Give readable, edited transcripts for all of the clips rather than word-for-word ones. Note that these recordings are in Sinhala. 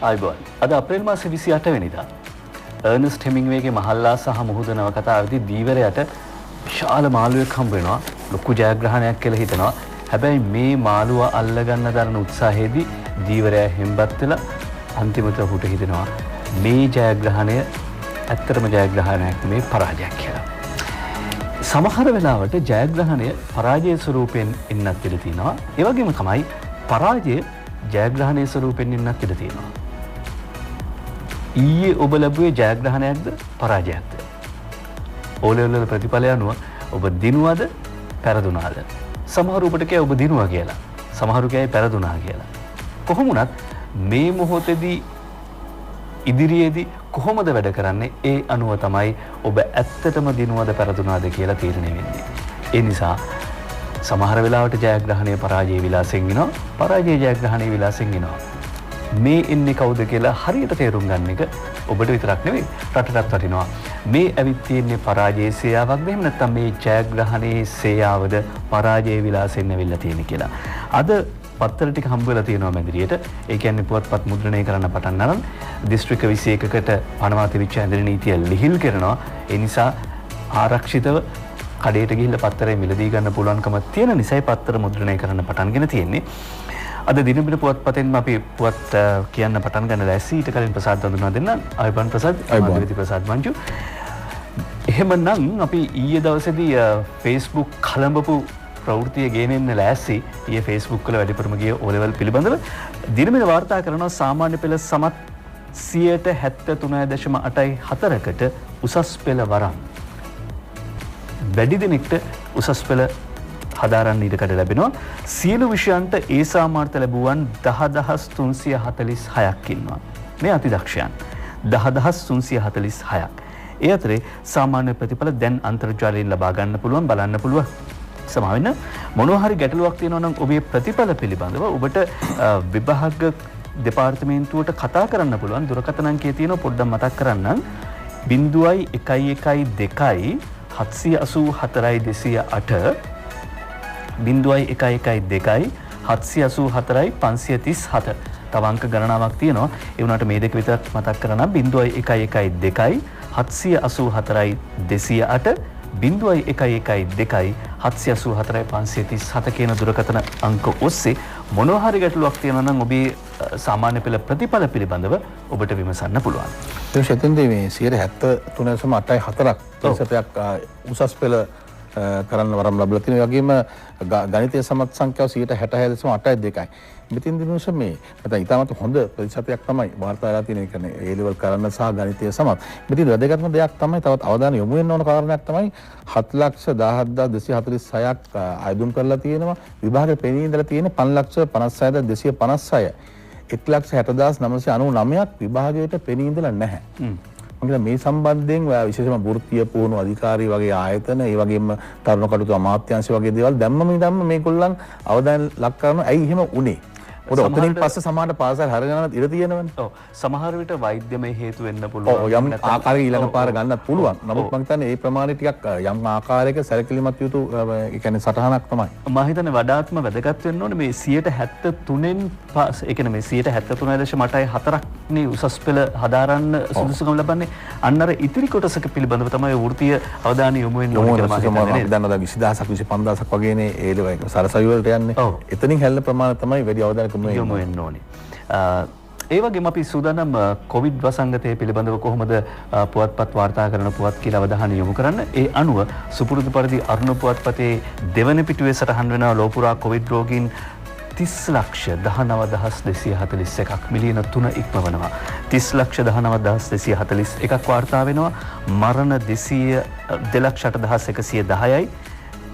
ආයිබෝන්. අද අප්‍රේල් මාසේ 28 වෙනිදා අර්නස්ට් හෙමින්ග්වේගේ මහල්ලා සහ මුහුද නවකතාවේදී දීවරයට විශාල මාළුවෙක් හම්බ වෙනවා. ලොකු ජයග්‍රහණයක් කියලා හිතනවා. හැබැයි මේ මාළුව අල්ලගන්න දරන උත්සාහයේදී දීවරයා හෙම්බත් වෙලා අන්තිමට ඔහුට හිතෙනවා මේ ජයග්‍රහණය ඇත්තටම ජයග්‍රහණයක් මේ පරාජයක් කියලා. සමහර වෙලාවට ජයග්‍රහණය පරාජය ස්වරූපයෙන් එන්නත් ඉඩ තියෙනවා. ඒ වගේම තමයි පරාජය ජයග්‍රහණයේ ස්වරූපයෙන් එන්නත් ඉඩ තියෙනවා. ඊයේ ඔබ ලැබුවේ ජයග්‍රහණයක්ද පරාජයක්ද? ඕලෙවල් වල ප්‍රතිඵලය අනුව ඔබ දිනුවද පෙරදුනාද? සමහර ඔබට කියයි ඔබ දිනුවා කියලා. සමහරු කියයි පෙරදුනා කියලා. කොහොම වුණත් මේ මොහොතේදී ඉදිරියේදී කොහොමද වැඩ කරන්නේ ඒ අනුව තමයි ඔබ ඇත්තටම දිනුවද පෙරදුනාද කියලා තීරණය වෙන්නේ. ඒ නිසා සමහර වෙලාවට ජයග්‍රහණයේ පරාජය විලාසෙන් එනවා, පරාජය ජයග්‍රහණයේ විලාසෙන් එනවා. මේ එන්නේ කවුද කියලා හරියට තේරුම් ගන්න එක ඔබට විතරක් නෙවෙයි රටටත් වටිනවා. මේ ඇවිත් තියෙන්නේ පරාජයේ සේයාවක්ද එහෙම නැත්නම් මේ ජයග්‍රහණයේ සේයාවද පරාජයේ විලාසෙන් ඇවිල්ලා තියෙන්නේ කියලා. අද පත්තර ටික හම්බ වෙලා තියෙනවා මැදිරියට. ඒ කියන්නේ පුවත්පත් මුද්‍රණය කරන්න පටන් අරන් දිස්ත්‍රික්ක 21කට පනවා තිබිච්ච ඇඳරි නීතිය ලිහිල් කරනවා. ඒ නිසා ආරක්ෂිතව කඩේට ගිහිල්ලා පත්තරේ මිලදී ගන්න පුළුවන්කම තියෙන නිසායි පත්තර මුද්‍රණය කරන්න පටන්ගෙන තියෙන්නේ. අද දිනබින පුවත්පතෙන්ම අපි පුවත් කියන්න පටන් ගන්න ලෑස්ති. ඊට කලින් ප්‍රසාද් හඳුනා දෙන්න. අයබන් ප්‍රසාද්, මාධවීති ප්‍රසාද් මංජු. එහෙමනම් අපි ඊයේ දවසේදී Facebook කලඹපු ප්‍රවෘත්තිය ගේනෙන්න ලෑස්ති. ඊයේ Facebook වල වැඩිපුරම ගිය O level පිළිබඳව දිනබින වාර්තා කරනවා සාමාන්‍ය පෙළ සමත් 73.84කට උසස් පෙළ වරම්. වැඩි දිනෙකට උසස් පෙළ හදාරන්න ඉඩකඩ ලැබෙනවා. සියලු විෂයන්ට ඒ සාමාර්ථ ලැබුවන් 10346ක් ඉන්නවා. මේ අතිදක්ෂයන් 10346ක්. ඒ අතරේ සාමාන්‍ය ප්‍රතිඵල දැන් අන්තර්ජාලයෙන් ලබා ගන්න පුළුවන්, බලන්න පුළුවන්. සමාවෙන්න මොනවා හරි ගැටලුවක් තියෙනවා නම් ඔබේ ප්‍රතිඵල පිළිබඳව ඔබට විභාග දෙපාර්තමේන්තුවට කතා කරන්න පුළුවන්. දුරකථන අංකය තියෙනවා පොඩ්ඩක් මතක් කරන්නම්. 0112 784 208 784 537 තව අංක ගණනාවක් තියෙනවා. ඒ වුණාට මේ දෙක විතරක් මතක් කරනම් 0112 784 208 0112 784 537 කියන දුරකථන අංක ඔස්සේ මොනවා හරි ගැටලුවක් තියෙනවා නම් ඔබේ සාමාන්‍ය පෙළ ප්‍රතිඵල පිළිබඳව ඔබට විමසන්න පුළුවන්. ඒ ශතෙන්දී මේ 73.84ක් ප්‍රතිශතයක් උසස් පෙළ කරන්න වරම් ලැබලා තියෙනවා. ඒ වගේම ගණිතීය සමත් සංඛ්‍යාව 66.82යි. මෙතින් දිනවස මේ නැත්නම් ඊටමත් හොඳ ප්‍රතිශතයක් තමයි වාර්තා වෙලා තියෙන. ඒ කියන්නේ A level කරන්න සහ ගණිතීය සමත්. මෙතින් වැදගත්ම දෙයක් තමයි තවත් අවධානය යොමු වෙන්න ඕන කාරණයක් තමයි 7,17,246ක් ආයුධම් කරලා තියෙනවා. විභාගයේ පෙනී ඉඳලා තියෙන 5,56,256. 1,60,999ක් විභාගයට පෙනී ඉඳලා නැහැ. මේ සම්බන්ධයෙන් විශේෂම වෘත්තීය පුහුණු අධිකාරී වගේ ආයතන ඒ වගේම තරුණ කටයුතු අමාත්‍යාංශ වගේ දේවල් දැම්මම ඉඳන්ම මේගොල්ලන් අවධානය ලක් කරනවා. ඇයි එහෙම උනේ? ඔතනින් පස්සේ සමහරට පාසල් හරගන්නත් ඉඩ තියෙනවනේ. ඔව්. සමහර විට වෛද්‍යමය හේතු වෙන්න පුළුවන්. ඔව් යම් ආකාරයක ඊළඟ පාර ගන්නත් පුළුවන්. නමුත් මම හිතන්නේ මේ ප්‍රමාණය ටිකක් යම් ආකාරයක සැලකිලිමත් යුතු ඒ කියන්නේ සටහනක් තමයි. මම හිතන්නේ වඩාත්ම වැදගත් වෙන්න ඕනේ මේ 73න් ඒ කියන්නේ මේ 73.84ක් නේ උසස් පෙළ හදාරන්න සුදුසුකම් ලබන්නේ. අන්න අර ඉතිරි කොටසක පිළිබඳව තමයි වෘත්තීය අවධානය යොමු වෙන්න ඕනේ කියලා මම හිතන්නේ. දැන් 20000ක් 25000ක් වගේනේ ඒ සරසවි වලට යන්නේ. එතනින් හැල්ල ප්‍රමාණය තමයි වැඩි අවධානය යොමු වෙන්න ඕනේ. ඒ වගේම අපි සූදානම් කොවිඩ් වසංගතය පිළිබඳව කොහොමද පුවත්පත් වාර්තා කරන පුවත් කියලා අවධානය යොමු කරන්න. ඒ අනුව සුපුරුදු පරිදි අරුණ පුවත්පතේ දෙවන පිටුවේ සටහන් වෙනවා ලෝපුරා කොවිඩ් රෝගීන් 30,19,241 මිලියන 3 ඉක්මවනවා. 30,19,241ක් වාර්තා වෙනවා. මරණ 2,08,110යි.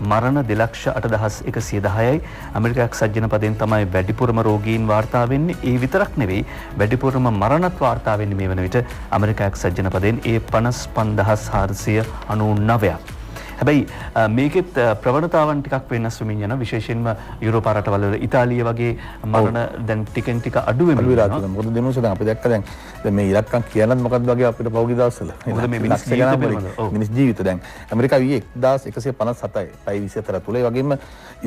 මරණ 2,08,110යි. ඇමරිකා එක්සත් ජනපදයෙන් තමයි වැඩිපුරම රෝගීන් වාර්තා වෙන්නේ. ඒ විතරක් නෙවෙයි වැඩිපුරම මරණත් වාර්තා වෙන්නේ මේ වන විට ඇමරිකා එක්සත් ජනපදයෙන් 55,499ක්. හැබැයි මේකෙත් ප්‍රවණතාවන් ටිකක් වෙනස් වෙමින් යනවා. විශේෂයෙන්ම යුරෝපා රටවල ඉතාලිය වගේ මරණ දැන් ටිකෙන් ටික අඩු වෙමින් යනවා. මොකද දෙනුස දැන් අපි දැක්ක දැන් මේ ඉලක්කම් කියනත් මොකක්ද වගේ අපිට පෞද්ගලික දවස්වල. මොකද මේ මිනිස් ජීවිත දැන් ඇමරිකාවේ 1157යි පැය 24 තුල. ඒ වගේම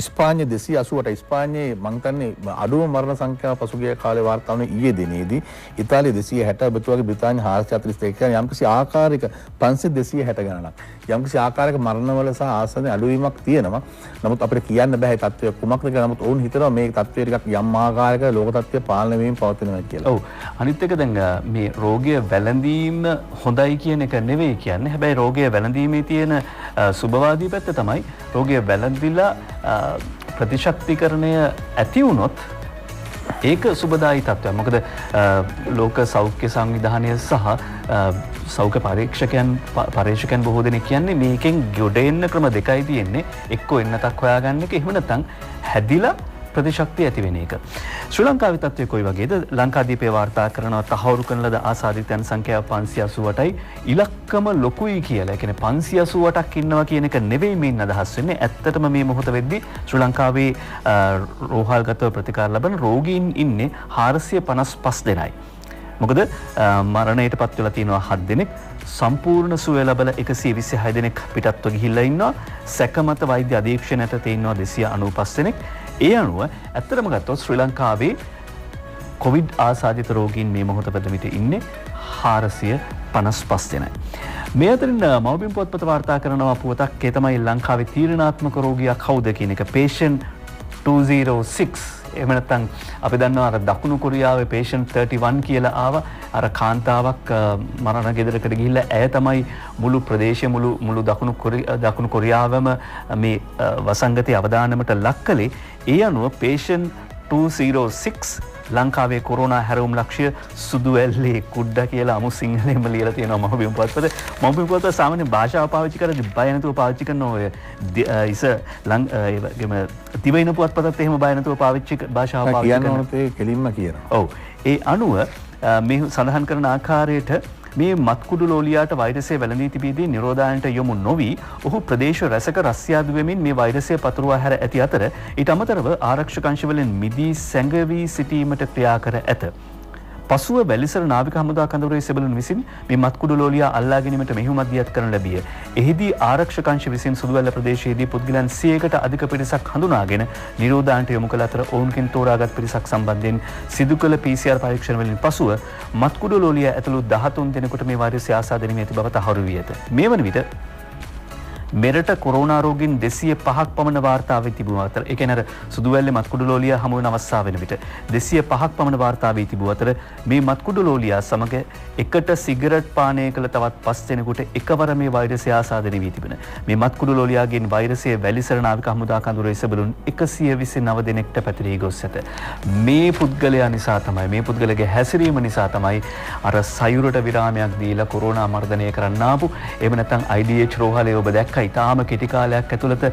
ඉස්පාඤ්ඤ 288 ඉස්පාඤ්ඤේ මං හිතන්නේ අඩුම මරණ සංඛ්‍යාව පසුගිය කාලේ වාර්තා වුණේ ඊයේ දිනේදී. ඉතාලිය 260 බතුවගේ බ්‍රිතාන්‍ය 442 කියන්නේ යම්කිසි ආකාරයක 5260 ගණනක්. යම්කිසි ආකාරයක මරණවල සහ ආසන අඩුවීමක් තියෙනවා. නමුත් අපිට කියන්න බෑ මේ තත්ත්වය කුමක්ද කියලා. නමුත් ඔවුන් හිතනවා මේ තත්ත්වය ටිකක් යම් ආකාරයක ලෝක තත්ත්වය පාලනය වෙමින් පවතිනවා කියලා. ඔව්. අනිත් එක දැන් මේ රෝගය වැළඳීම හොඳයි කියන එක නෙවෙයි කියන්නේ. හැබැයි රෝගය වැළඳීමේ තියෙන සුබවාදී පැත්ත තමයි රෝගය වැළඳිලා ප්‍රතිශක්තිකරණය ඇති වුණොත් ඒක සුබදායි තත්ත්වයක්. මොකද ලෝක සෞඛ්‍ය සංවිධානය සහ සෞඛ්‍ය පරීක්ෂකයන් බොහෝ දෙනෙක් කියන්නේ මේකෙන් ගොඩ එන්න ක්‍රම දෙකයි තියෙන්නේ. එක්කෝ එන්නතක් හොයාගන්න එක, එහෙම නැත්නම් හැදිලා ප්‍රතිශක්තිය ඇති වෙන එක. ශ්‍රී ලංකාවේ තත්ත්වය කොයි වගේද? ලංකාදීපේ වාර්තා කරනවා තහවුරු කරන ලද ආසාදිතයන් සංඛ්‍යාව 588යි. ඉලක්කම ලොකුයි කියලා. ඒ කියන්නේ 588ක් ඉන්නවා කියන එක නෙවෙයි මේන් අදහස් වෙන්නේ. ඇත්තටම මේ මොහොත වෙද්දී ශ්‍රී ලංකාවේ රෝහල්ගතව ප්‍රතිකාර ලබන රෝගීන් ඉන්නේ 455 දෙනයි. මොකද මරණයට පත් වෙලා තියෙනවා 7 දෙනෙක්. සම්පූර්ණ සුවය ලැබලා 126 දෙනෙක් පිටත්ව ගිහිල්ලා ඉන්නවා. සැකමත වෛද්‍ය අධීක්ෂණ යටතේ ඉන්නවා 295 දෙනෙක්. ඒ අනුව ඇත්තටම ගත්තොත් ශ්‍රී ලංකාවේ කොවිඩ් ආසාදිත රෝගීන් මේ මොහොත පදමිට ඉන්නේ 455 දෙනයි. මේ අතරින් මව්බිම් පොත්පත වාර්තා කරනවා පුවතක්. ඒ තමයි ලංකාවේ තීරණාත්මක රෝගියා කවුද කියන එක. patient 206. එහෙම නැත්නම් අපි දන්නවා අර දකුණු කොරියාවේ patient 31 කියලා ආව අර කාන්තාවක් මරණ ගෙදරකට ගිහිල්ලා ඇය තමයි මුළු ප්‍රදේශය මුළු දකුණු කොරියාවම මේ වසංගතයේ අවදානමට ලක් කළේ. ඒ අනුව patient 206 ලංකාවේ කොරෝනා හැරවුම් ලක්ෂ්‍ය සුදු ඇල්ලේ කුඩ්ඩ කියලා අමු සිංහලෙන්ම ලියලා තියෙනවා මව්බිම් පොත්පත. මව්බිම් පොත්පත සාමාන්‍ය භාෂාව පාවිච්චි කරද්දී බය නැතුව පාවිච්චි කරන ඔය තිබෙන පුවත්පතත් එහෙම බය නැතුව පාවිච්චි භාෂාව පාවිච්චි කරනවා. කියනකොට ඒ කෙලින්ම කියනවා. ඔව්. ඒ අනුව මේ සඳහන් කරන ආකාරයට මේ මත්කුඩු ලෝලියාට වෛරසය වැළඳී තිබීදී නිරෝධායනට යොමු නොවි ඔහු ප්‍රදේශ රැසක රස්යාදු වෙමින් මේ වෛරසය පතුරවා හැර ඇති අතර ඊට අමතරව ආරක්ෂක අංශවලින් මිදී සැඟවී සිටීමට ක්‍රියා කර ඇත. පසුව වැලිසර නාවික හමුදා කඳවුරේ සෙබළුන් විසින් මේ මත්කුඩු ලෝලියා අල්ලා ගැනීමට මෙහෙයුමක් දියත් කරන ලැබිය. එහිදී ආරක්ෂක අංශ විසින් සුදුවැල්ල ප්‍රදේශයේදී පුද්ගලයන් 100කට අධික පිරිසක් හඳුනාගෙන නිරෝධායනට යොමු කළ අතර ඔවුන්ගෙන් තෝරාගත් පිරිසක් සම්බන්ධයෙන් සිදු කළ PCR පරීක්ෂණ වලින් පසුව මත්කුඩු ලෝලියා ඇතුළු 13 දෙනෙකුට මේ වෛරසය ආසාදනීය ඇති බව තහවුරු වී ඇත. මේ වන විට මෙරට කොරෝනා රෝගීන් 205ක් පමණ වාර්තා වී තිබුණු අතර ඒ කියන්නේ අර සුදුවැල්ලේ මත්කුඩු ලෝලියා හමු වන අවස්ථාව වෙන විට 205ක් පමණ වාර්තා වී තිබුණු අතර මේ මත්කුඩු ලෝලියා සමග එකට සිගරට් පානය කළ තවත් 5 දෙනෙකුට එකවර මේ වෛරසය ආසාදනය වී තිබෙන. මේ මත්කුඩු ලෝලියාගෙන් වෛරසය වැලිසර නාවික හමුදා කඳවුරේ සෙබළුන් 129 දෙනෙක්ට පැතිරී ගොස් ඇත. මේ පුද්ගලයා නිසා තමයි මේ පුද්ගලගේ හැසිරීම නිසා තමයි අර සයුරට විරාමයක් දීලා කොරෝනා මර්ධනය කරන්න ආපු එහෙම නැත්නම් IDH රෝහලේ ඔබ දැක්ක ඉතාම කෙටි කාලයක් ඇතුළත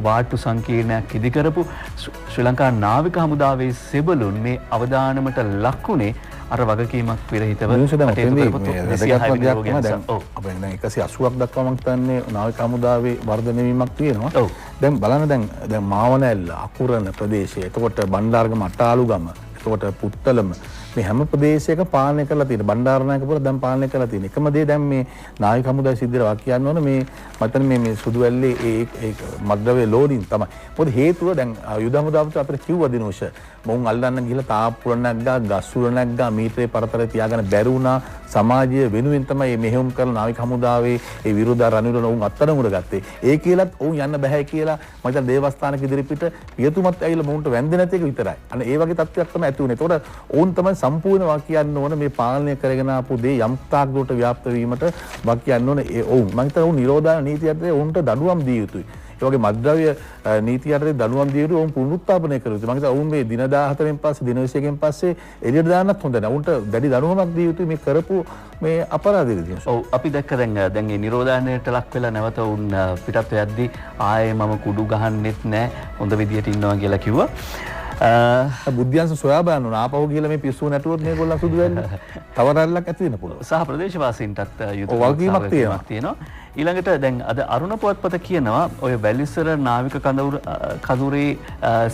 වාට්ටු සංකීර්ණයක් ඉදි කරපු ශ්‍රී ලංකා නාවික හමුදාවේ සෙබළුන් මේ අවදානමට ලක්ුණේ අර වගකීමක් විරහිතව අපේ දැන් 180ක් දක්වා මම හිතන්නේ නාවික හමුදාවේ වර්ධනය වීමක් තියෙනවා. දැන් බලන්න දැන් මාවනැල්ල අකුරණ ප්‍රදේශය, එතකොට බණ්ඩාරගම අටාලුගම, එතකොට පුත්තලම මේ හැම ප්‍රදේශයක පාලනය කරලා තියෙන බණ්ඩාරනායකපුර දැන් පාලනය කරලා තියෙන එකම දේ දැන් මේ නාවික හමුදාවේ සිද්ධිලා කියන්න ඕන මේ මතන මේ සුදුවැල්ලේ ඒ මද්ද්‍රව්‍ය ලෝඩින් තමයි. මොකද හේතුව දැන් යුද හමුදාවට අපිට කිව්ව දිනෝෂ මොවුන් අල්ලන්න ගිහලා තාප්පුර නැග්ගා, ගස්ුර නැග්ගා, මීටරේ පරතරේ තියාගෙන බැරි වුණා. සමාජය වෙනුවෙන් තමයි මේ මෙහෙයුම් කරන නාවික හමුදාවේ ඒ විරෝධ රණවිරුණ උන් අත්අඩංගුවට ගත්තේ. ඒ කියලත් උන් යන්න බෑ කියලා මම හිතන දේවස්ථානක ඉදිරිපිට පියතුමත් ඇවිල්ලා මොවුන්ට වැන්දේ නැති එක විතරයි. අන්න ඒ වගේ තත්ත්වයක් තමයි ඇති වුනේ. ඒතකොට ඕන් තමයි සම්පූර්ණ වාක්‍යයන් ඕන මේ පාලනය කරගෙන ආපු දේ යම් තාක් දුරට ව්‍යාප්ත වීමට වාක්‍යයන් ඕන. ඒ ඔවුන් මම හිතන උන් නිරෝධායන නීතියට උන්ට දඬුවම් දිය යුතුයි. ඒ වගේ මද්ද්‍රව්‍ය නීතියට දඬුවම් දිය යුතු උන් පුනරුත්ථාපනය කළ යුතුයි. මම හිතන උන් මේ දින 14න් පස්සේ දින 20කින් පස්සේ එළියට දාන්නත් හොඳ නැහැ. උන්ට දැඩි දඬුවමක් දිය යුතුයි මේ කරපු මේ අපරාධෙදී. ඔව් අපි දැක්ක දැන් මේ නිරෝධායනයට ලක් වෙලා නැවත උන් පිටත් යද්දී ආයේ මම කුඩු ගහන්නෙත් නැහැ හොඳ විදියට ඉන්නවා කියලා කිව්වා. බුද්ධියන්ස සොයා බලන්න ඕන. ආපහු ගිහලා මේ පිස්සුව නැටුවොත් මේගොල්ලෝ සුදු වෙන්නේ. තව රැල්ලක් ඇති වෙන්න පුළුවන්. සහ ප්‍රදේශවාසීන්ටත් වගකීමක් තියෙනවා. ඊළඟට දැන් අද අරුණ පුවත්පත කියනවා ඔය වැලිසර නාවික කඳවුරේ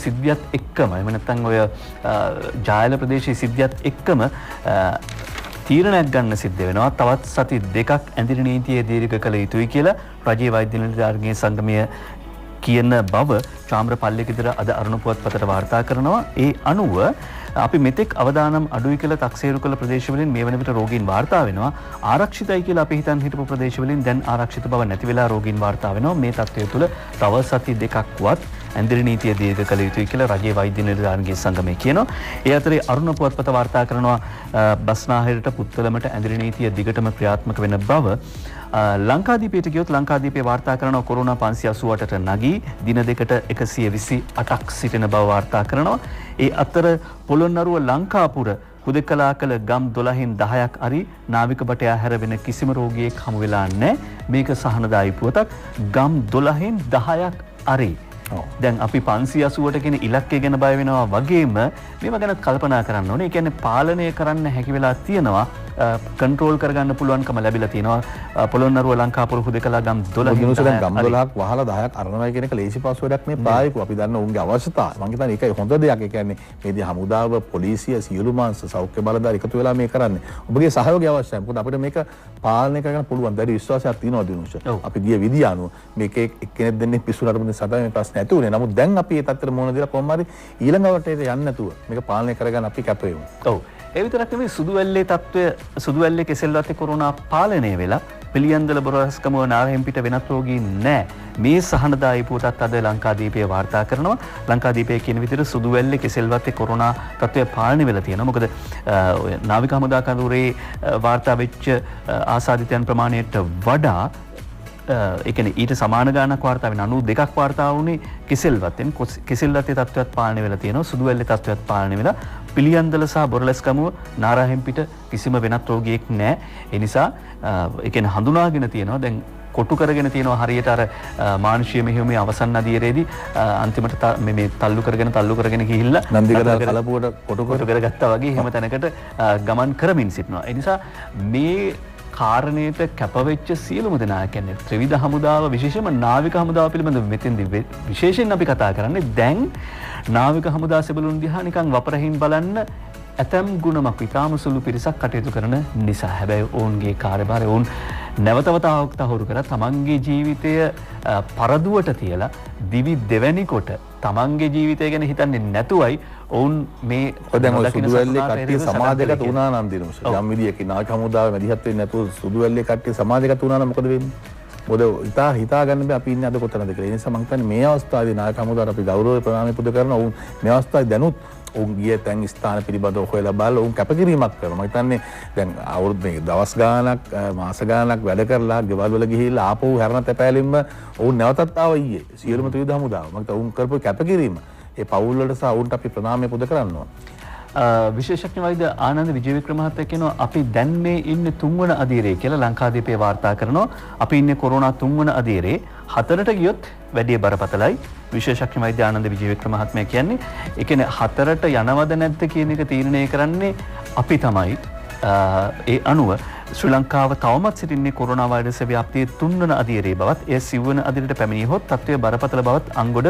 සිද්ධියත් එක්කම එහෙම නැත්නම් ඔය ජායල ප්‍රදේශයේ සිද්ධියත් එක්කම තීරණයක් ගන්න සිද්ධ වෙනවා. තවත් සති දෙකක් ඇඳිරි නීතියේ දීර්ඝ කළ යුතුයි කියලා රජයේ වෛද්‍ය නිලධාරීන්ගේ සංගමය කියන බව චාම්‍ර පල්ලේකෙදර අද අරුණ පුවත්පතට වාර්තා කරනවා. ඒ අනුව අපි මෙතෙක් අවදානම් අඩුයි කියලා තක්සේරු කළ ප්‍රදේශවලින් මේ වන විට රෝගීන් වාර්තා වෙනවා. ආරක්ෂිතයි කියලා අපි හිතන් හිටපු ප්‍රදේශවලින් දැන් ආරක්ෂිත බව නැති වෙලා රෝගීන් වාර්තා වෙනවා. මේ තත්ත්වය තුළ තව සති දෙකක්වත් ඇඳිරි නීතිය දීර්ඝ කළ යුතුයි කියලා රජයේ වෛද්‍ය නිලධාරීන්ගේ සංගමය කියනවා. ඒ අතරේ අරුණ පුවත්පත වාර්තා කරනවා බස්නාහිරට පුත්තලමට ඇඳිරි නීතිය දිගටම ක්‍රියාත්මක වෙන බව. ලංකාදීපයට ගියොත් ලංකාදීපේ වාර්තා කරනවා කොරෝනා 588ට නගී දින දෙකට 128ක් සිටින බව වාර්තා කරනවා. ඒ අතර පොළොන්නරුව ලංකාපුර හුදකලා කළ ගම් 12න් 10ක් අරි නාවික බටයා හැර වෙන කිසිම රෝගියෙක් හමු වෙලා නැහැ. මේක සහනදායී පුවතක්. ගම් 12න් 10ක් අරි. දැන් අපි 580ට කියන ඉලක්කය ගැන බය වෙනවා වගේම මේවා ගැන කල්පනා කරන්න ඕනේ. ඒ කියන්නේ පාලනය කරන්න හැකි වෙලා තියෙනවා. කන්ට්‍රෝල් කරගන්න පුළුවන්කම ලැබිලා තියෙනවා. පොළොන්නරුව ලංකාපුර හුදකලා ගම් 12 දැන් ගම් 12ක් වහලා 10ක් අරනවා කියන එක ලේසි පාස් වැඩක් නේ ප්‍රායෝගිකව. අපි දන්න උන්ගේ අවශ්‍යතාවය. මම හිතන්නේ ඒකයි හොඳ දෙයක්. ඒ කියන්නේ මේ දී හමුදාව, පොලිසිය, සියලු මාංශ සෞඛ්‍ය බලධාරී එකතු වෙලා මේ කරන්නේ. ඔබගේ සහයෝගය අවශ්‍යයි. මොකද අපිට මේක පාලනය කරගන්න පුළුවන්. දැඩි විශ්වාසයක් තියෙනවා දිනුෂ. අපි ගිය විදිය අනුව මේක එක්කෙනෙක් දෙන්නේ පිස්සුලට මුදින් සතයි මේ ප්‍රශ්නේ ඇති උනේ. නමුත් දැන් අපි මේ තත්ත්වෙට මුහුණ දීලා කොහොම හරි ඊළඟ වටේට යන්නේ නැතුව මේක පාලනය කරගන්න අපි කැප වෙමු. ඔව්. ඒ විතරක් නෙවෙයි සුදුවැල්ලේ තත්ත්වය සුදුවැල්ලේ කෙසෙල්වත්තේ කොරෝනා පාලනය වෙලා පිළියන්දල බොරස්කමුව නාරහෙම්පිට වෙනත් රෝගීන් නැහැ. මේ සහනදායී පුවතත් අද ලංකාදීපය වාර්තා කරනවා. ලංකාදීපය කියන විදිහට සුදුවැල්ලේ කෙසෙල්වත්තේ කොරෝනා තත්ත්වය පාලනය වෙලා තියෙනවා. මොකද නාවික හමුදා කඳවුරේ වාර්තා වෙච්ච ආසාදිතයන් ප්‍රමාණයට වඩා ඒ කියන්නේ ඊට සමාන ගානක් වාර්තා වෙන 92ක් වාර්තා වුණේ කෙසෙල්වත්තෙන්. කෙසෙල්වත්තේ තත්ත්වයක් පාලනය වෙලා තියෙනවා. සුදුවැල්ලේ තත්ත්වයක් පාලනය වෙලා පිළියන්දල සහ බොරලැස්කමුව නාරහෙම්පිට කිසිම වෙනත් රෝගියෙක් නැහැ. ඒ නිසා ඒ කියන්නේ හඳුනාගෙන තියෙනවා. දැන් කොටු කරගෙන තියෙනවා හරියට අර මානුෂීය මෙහෙයුමේ අවසන් අදියරේදී අන්තිමට මේ තල්ලු කරගෙන ගිහිල්ලා නන්දිගල කලපුවට කොටු කරගත්තා වගේ එහෙම තැනකට ගමන් කරමින් සිටිනවා. ඒ නිසා මේ කාරණයට කැපවෙච්ච සියලුම දෙනා කියන්නේ ත්‍රිවිධ හමුදාව විශේෂයෙන්ම නාවික හමුදාව පිළිබඳව මෙතෙන්දී විශේෂයෙන් අපි කතා කරන්නේ දැන් නාවික හමුදා සෙබළුන් දිහා නිකන් වපරහින් බලන්න ඇතම් ගුණමක් ඉතාම සුළු පිරිසක් කටයුතු කරන නිසා. හැබැයි ඔවුන්ගේ කාර්යභාරය ඔවුන් නැවතවතාවක් තහවුරු කර තමන්ගේ ජීවිතය පරදුවට තියලා දිවි දෙවැනි කොට තමන්ගේ ජීවිතය ගැන හිතන්නේ නැතුවයි ඔවුන් මේ දැන් ඔය සුදුවැල්ලේ කට්ටිය සමාජගත වුණා නම් දිනුස. යම් විදියකින් නාවික හමුදාව මැදිහත් වෙන්නේ නැතුව සුදුවැල්ලේ කට්ටිය සමාජගත වුණා නම් මොකද වෙන්නේ? මොකද හිතා ගන්න බෑ අපි ඉන්නේ අද කොතනද කියලා. ඒ නිසා මම හිතන්නේ මේ අවස්ථාවේ නායක හමුදාවට අපි ගෞරවය ප්‍රණාමය පුද කරන ඔවුන් මේ අවස්ථාවේ දැනුත් ඔවුන් ගිය තැන් ස්ථාන පිළිබඳව හොයලා බලලා ඔවුන් කැපකිරීමක් කරනවා. මම හිතන්නේ දැන් අවුරුදු මේ දවස් ගාණක් මාස ගාණක් වැඩ කරලා ගෙවල් වල ගිහිල්ලා ආපහු හැරෙන තැපෑලෙන්න ඔවුන් නැවතත් ආවා ඊයේ. සියලුම ත්‍රිවිධ හමුදාව. මම හිතා ඔවුන් කරපු කැපකිරීම ඒ පවුල් වලට සහ ඔවුන්ට අපි ප්‍රණාමය පුද කරන්න ඕන. විශේෂඥ වෛද්‍ය ආනන්ද විජේවික්‍රම මහත්තයා කියනවා අපි දැන් මේ ඉන්නේ 3 වන අදියරේ කියලා ලංකාදීපේ වාර්තා කරනවා. අපි ඉන්නේ කොරෝනා 3 වන අදියරේ 4ට ගියොත් වැඩි බරපතලයි. විශේෂඥ වෛද්‍ය ආනන්ද විජේවික්‍රම මහත්මයා කියන්නේ ඒ කියන්නේ 4ට යනවද නැද්ද කියන එක තීරණය කරන්නේ අපි තමයි. ඒ අනුව ශ්‍රී ලංකාව තවමත් සිටින්නේ කොරෝනා වෛරස් ව්‍යාප්තියේ 3 වන අදියරේ බවත් එය 9 වන අදියරට පැමිණියහොත් තත්ත්වය බරපතල බවත් අංගොඩ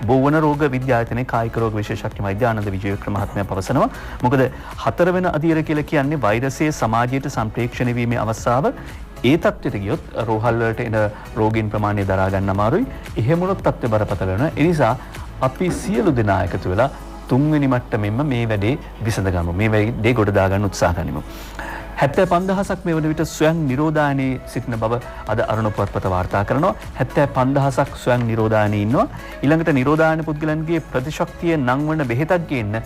බෝවන රෝග විද්‍යායතනයේ කායික රෝග විශේෂඥ වෛද්‍ය ආනන්ද විජේවික්‍රම මහත්මයා පවසනවා. මොකද 4 වෙනි අදියර කියලා කියන්නේ වෛරසයේ සමාජයට සම්ප්‍රේක්ෂණය වීමේ අවස්ථාව. ඒ තත්ත්වයට ගියොත් රෝහල් වලට එන රෝගීන් ප්‍රමාණය දරා ගන්න අමාරුයි. එහෙම වුණොත් තත්ත්වය බරපතල වෙනවා. ඒ නිසා අපි සියලු දෙනා එකතු වෙලා 3 වෙනි මට්ටමෙන්ම මේ වැඩේ විසඳගමු. මේ වැඩේ ගොඩ දාගන්න උත්සාහ ගනිමු. 75000ක් මේ වන විට ස්වයං නිරෝධායනයේ සිටින බව අද අරුණ පුවත්පත වාර්තා කරනවා. 75000ක් ස්වයං නිරෝධායනයේ ඉන්නවා. ඊළඟට නිරෝධායන පුද්ගලයන්ගේ ප්‍රතිශක්තිය නංවන බෙහෙතක් ගේන්න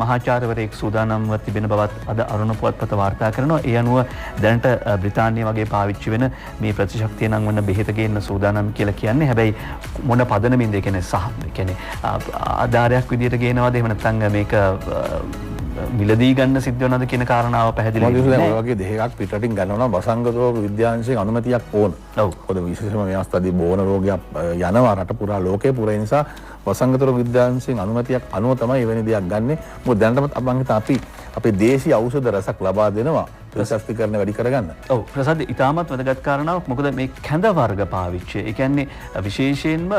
මහාචාර්යවරයෙක් සූදානම්ව තිබෙන බවත් අද අරුණ පුවත්පත වාර්තා කරනවා. ඒ අනුව දැනට බ්‍රිතාන්‍ය වගේ පාවිච්චි වෙන මේ ප්‍රතිශක්තිය නංවන බෙහෙත ගේන්න සූදානම් කියලා කියන්නේ. හැබැයි මොන පදනමින්ද කියන්නේ ආධාරයක් විදියට ගේනවද එහෙම නැත්නම් මේක මිලදී ගන්න සිද්ධ වෙනවද කියන කාරණාව පැහැදිලි වෙන්නේ නැහැ. ඔය වගේ දෙකක් පිටරටින් ගන්නවා නම් වසංගත රෝග විද්‍යාංශයෙන් අනුමැතියක් ඕන. ඔව්. මොකද විශේෂයෙන්ම මේ අවස්ථාවේදී බෝන රෝගයක් යනවා රට පුරා ලෝකේ පුරා. ඒ නිසා වසංගත රෝග විද්‍යාංශයෙන් අනුමැතියක් අනුව තමයි එවැනි දෙයක් ගන්නෙ. මොකද දැනටමත් අපි අපේ දේශීය ඖෂධ රසක් ලබා දෙනවා ප්‍රශස්තිකරණය වැඩි කරගන්න. ඔව් ප්‍රසාද් ඉතාමත් වැදගත් කාරණාවක්. මොකද මේ කැඳ වර්ග පාවිච්චි. ඒ කියන්නේ විශේෂයෙන්ම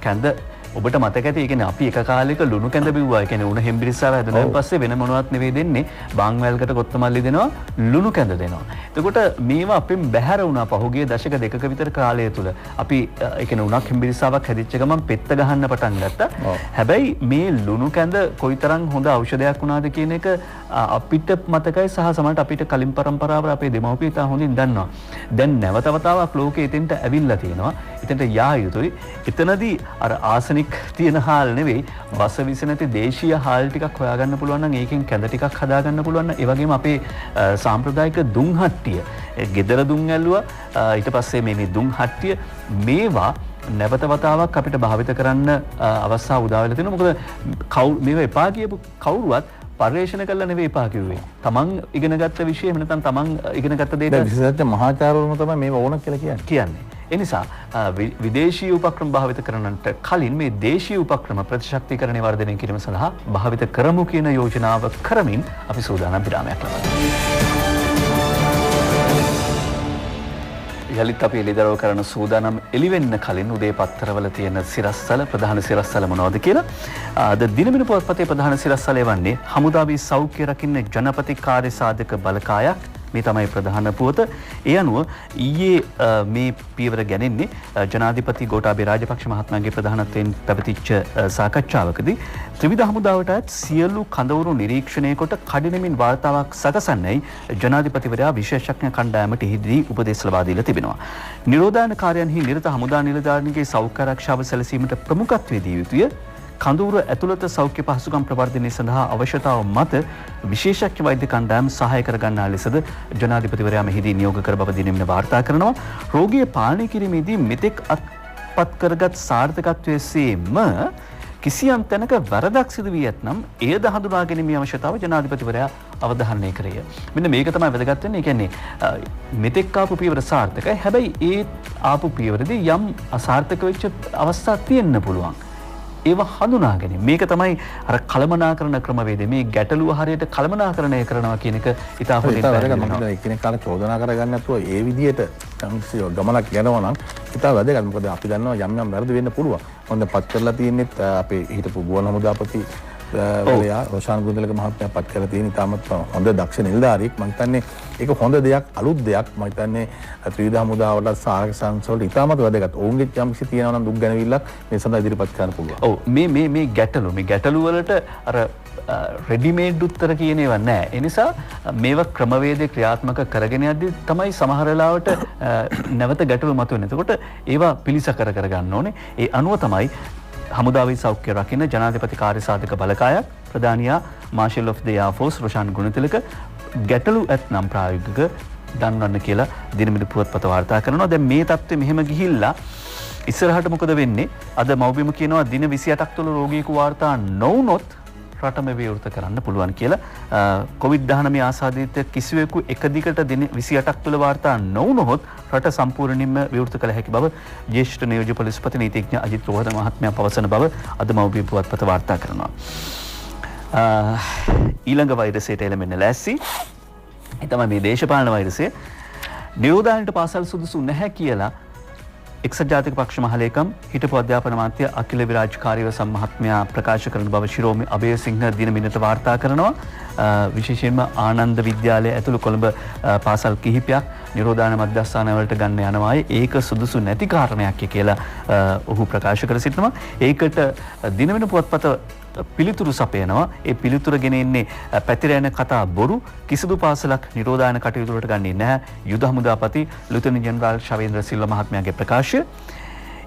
කැඳ ඔබට මතක ඇති. ඒ කියන්නේ අපි එක කාලෙක ලුණු කැඳ බිව්වා. ඒ කියන්නේ උණ හෙම්බිරිස්සාව හැදුනාන් පස්සේ වෙන මොනවත් නෙවෙයි දෙන්නේ. බාන් වැල්කට කොත්තමල්ලි දෙනවා, ලුණු කැඳ දෙනවා. එතකොට මේවා අපෙන් බැහැර වුණා පහුගිය දශක දෙකක විතර කාලය තුල. අපි ඒ කියන්නේ උණක් හෙම්බිරිස්සාවක් හැදිච්ච ගමන් පෙත්ත ගහන්න පටන් ගත්තා. හැබැයි මේ ලුණු කැඳ කොයිතරම් හොඳ ඖෂධයක් වුණාද කියන එක අපිට මතකයි සහ සමහරට අපිට කලින් පරම්පරාවල අපේ දෙමව්පිය ඉතා හොඳින් දන්නවා. දැන් නැවත වතාවක් ලෝකෙ එතෙන්ට ඇවිල්ලා තියෙනවා. එතෙන්ට යා යුතුයි. එතනදී අර ආසනික් තියෙන හාල් නෙවෙයි බස විස නැති දේශීය හාල් ටිකක් හොයාගන්න පුළුවන් නම් ඒකෙන් කැඳ ටිකක් හදාගන්න පුළුවන් නම් ඒ වගේම අපේ සාම්ප්‍රදායික දුම් හට්ටිය ගෙදර දුම් ඇල්ලුවා ඊට පස්සේ මේ දුම් හට්ටිය මේවා නැවත වතාවක් අපිට භාවිත කරන්න අවස්ථාව උදා වෙලා තියෙනවා. මොකද මේවා එපා කියපු කවුරුවත් පරිශන කළා නෙවෙයි එපා කිව්වේ. තමන් ඉගෙනගත්ත විෂය එහෙම නැත්නම් තමන් ඉගෙනගත්ත දේට විශේෂඥ මහාචාර්යවරුන් තමයි මේව ඕන කියලා කියන්නේ. ඒ නිසා විදේශීය උපක්‍රම භාවිත කරන්නට කලින් මේ දේශීය උපක්‍රම ප්‍රතිශක්තිකරණය වර්ධනය කිරීම සඳහා භාවිත කරමු කියන යෝජනාව කරමින් අපි සූදානම් විරාමයක් ලබනවා. යලිත් අපි එළිදරව් කරන සූදානම් එළිවෙන්න කලින් උදේ පත්තරවල තියෙන සිරස්තල ප්‍රධාන සිරස්තල මොනවද කියලා අද දිනමින පුවත්පතේ ප්‍රධාන සිරස්තලය වන්නේ හමුදාවේ සෞඛ්‍ය රකින්න ජනපති කාර්ය සාධක බලකායක්. මේ තමයි ප්‍රධාන පුවත. ඒ අනුව ඊයේ මේ පියවර ගැනෙන්නේ ජනාධිපති ගෝඨාභය රාජපක්ෂ මහත්මයාගේ ප්‍රධානත්වයෙන් පැවතිච්ච සාකච්ඡාවකදී ත්‍රිවිධ හමුදාවටත් සියලු කඳවුරු නිරීක්ෂණය කොට කඩිනමින් වාර්තාවක් සකසන්නයි ජනාධිපතිවරයා විශේෂඥ කණ්ඩායමට එහිදී උපදෙස් ලබා දීලා තිබෙනවා. නිරෝධායන කාර්යයන්හි නිරත හමුදා නිලධාරීන්ගේ සෞඛ්‍ය ආරක්ෂාව සැලසීමට ප්‍රමුඛත්වය දිය යුතුය. කඳවුර ඇතුළත සෞඛ්‍ය පහසුකම් ප්‍රවර්ධනය සඳහා අවශ්‍යතාව මත විශේෂඥ වෛද්‍ය කණ්ඩායම් සහාය කර ගන්නා ලෙසද ජනාධිපතිවරයා මෙහිදී නියෝග කර බව දිනෙමින වාර්තා කරනවා. රෝගිය පාලනය කිරීමේදී මෙතෙක් අත්පත් කරගත් සාර්ථකත්වයේ සේම කිසියම් තැනක වරදක් සිදු වී ඇතනම් එයද හඳුනා ගැනීමේ අවශ්‍යතාව ජනාධිපතිවරයා අවධාරණය කරේ. මෙන්න මේක තමයි වැදගත් වෙන්නේ. ඒ කියන්නේ මෙතෙක් ආපු පියවර සාර්ථකයි. හැබැයි ඒ ආපු පියවරදී යම් අසාර්ථක වෙච්ච අවස්ථා තියෙන්න පුළුවන්. ඒවා හඳුනා ගැනීම. මේක තමයි අර කළමනාකරණ ක්‍රමවේදය. මේ ගැටලුව හරියට කළමනාකරණය කරනවා කියන එක ඉතා හොඳින් පැහැදිලි වෙනවා. එක්කෙනෙක් කාට චෝදනා කරගන්න නැතුව ඒ විදිහට ගමනක් යනවා නම් ඉතා වැදගත්. මොකද අපි දන්නවා යම් යම් වැරදි වෙන්න පුළුවන්. මොකද පත් කරලා තියෙන්නේ අපේ හිටපු ගුවන් හමුදාපති වලයා රොෂාන් ගුන්දලක මහත්මයා පත් කරලා තියෙන ඉතාමත් හොඳ දක්ෂ නිලධාරියෙක්. මම හිතන්නේ ඒක හොඳ දෙයක්, අලුත් දෙයක්. මම හිතන්නේ ත්‍රිවිධ හමුදාවට සාරක සංසවලට ඉතාමත් වැදගත්. ඔවුන්ගේ යම් කිසි තියෙනවා නම් දුක් ගැනවිල්ලක් මේ සඳහා ඉදිරිපත් කරන්න පුළුවන්. ඔව් මේ ගැටලු වලට අර රෙඩිමේඩ් උත්තර කියන ඒවා නැහැ. ඒ නිසා මේවා ක්‍රමවේදේ ක්‍රියාත්මක කරගෙන යද්දී තමයි සමහර වෙලාවට නැවත ගැටලු මතුවෙන්නේ. එතකොට ඒවා පිළිසකර කරගන්න ඕනේ. ඒ අනුව තමයි හමුදාවේ සෞඛ්‍ය රකින්න ජනාධිපති කාර්ය සාධක බලකායක් ප්‍රධානියා marshal of the air force Roshan Gunathilaka ගැටලු ඇතනම් ප්‍රායෝගික දන්වන්න කියලා දිනමින පුවත්පත වාර්තා කරනවා. දැන් මේ තත්ත්වෙ මෙහෙම ගිහිල්ලා ඉස්සරහට මොකද වෙන්නේ? අද මව්බිම කියනවා දින 28ක් තුළ රෝගියෙකු වාර්තා නොවුනොත් රටම විවෘත කරන්න පුළුවන් කියලා. කොවිඩ්-19 ආසාදිත කිසිවෙකු එක දිගට දින 28ක් තුළ වාර්තා නොවුනොත් රට සම්පූර්ණයෙන්ම විවෘත කළ හැකි බව ජ්‍යෙෂ්ඨ නියෝජ්‍ය පොලිස්පති නීතිඥ අජිත් රෝහණ මහත්මයා පවසන බව අද මව්බිම පුවත්පත වාර්තා කරනවා. ඊළඟ වෛරසයට එළඹෙන්න ලෑස්ති. ඒ තමයි මේ දේශපාලන වෛරසය. නිරෝධායනට පාසල් සුදුසු නැහැ කියලා එක්සත් ජාතික පක්ෂ මහලේකම් හිටපු අධ්‍යාපන අමාත්‍ය අකිල විරාජ් කාර්යවසම් මහත්මයා ප්‍රකාශ කරන බව ශිරෝමි අබේසිංහ දිනමිනට වාර්තා කරනවා. විශේෂයෙන්ම ආනන්ද විද්‍යාලය ඇතුළු කොළඹ පාසල් කිහිපයක් නිරෝධායන මධ්‍යස්ථානවලට ගන්න යනවායි ඒක සුදුසු නැති කාරණයක් කියලා ඔහු ප්‍රකාශ කර සිටිනවා. ඒකට දිනමින පුවත්පත පිළිතුරු සපයනවා. ඒ පිළිතුර ගෙන එන්නේ පැතිර යන කතා බොරු. කිසිදු පාසලක් නිරෝධායන කටයුතු වලට ගන්නේ නැහැ. යුද හමුදාපති ලුතෙනන්ට් ජෙනරාල් ශවේන්ද්‍ර සිල්වා මහත්මයාගේ ප්‍රකාශය.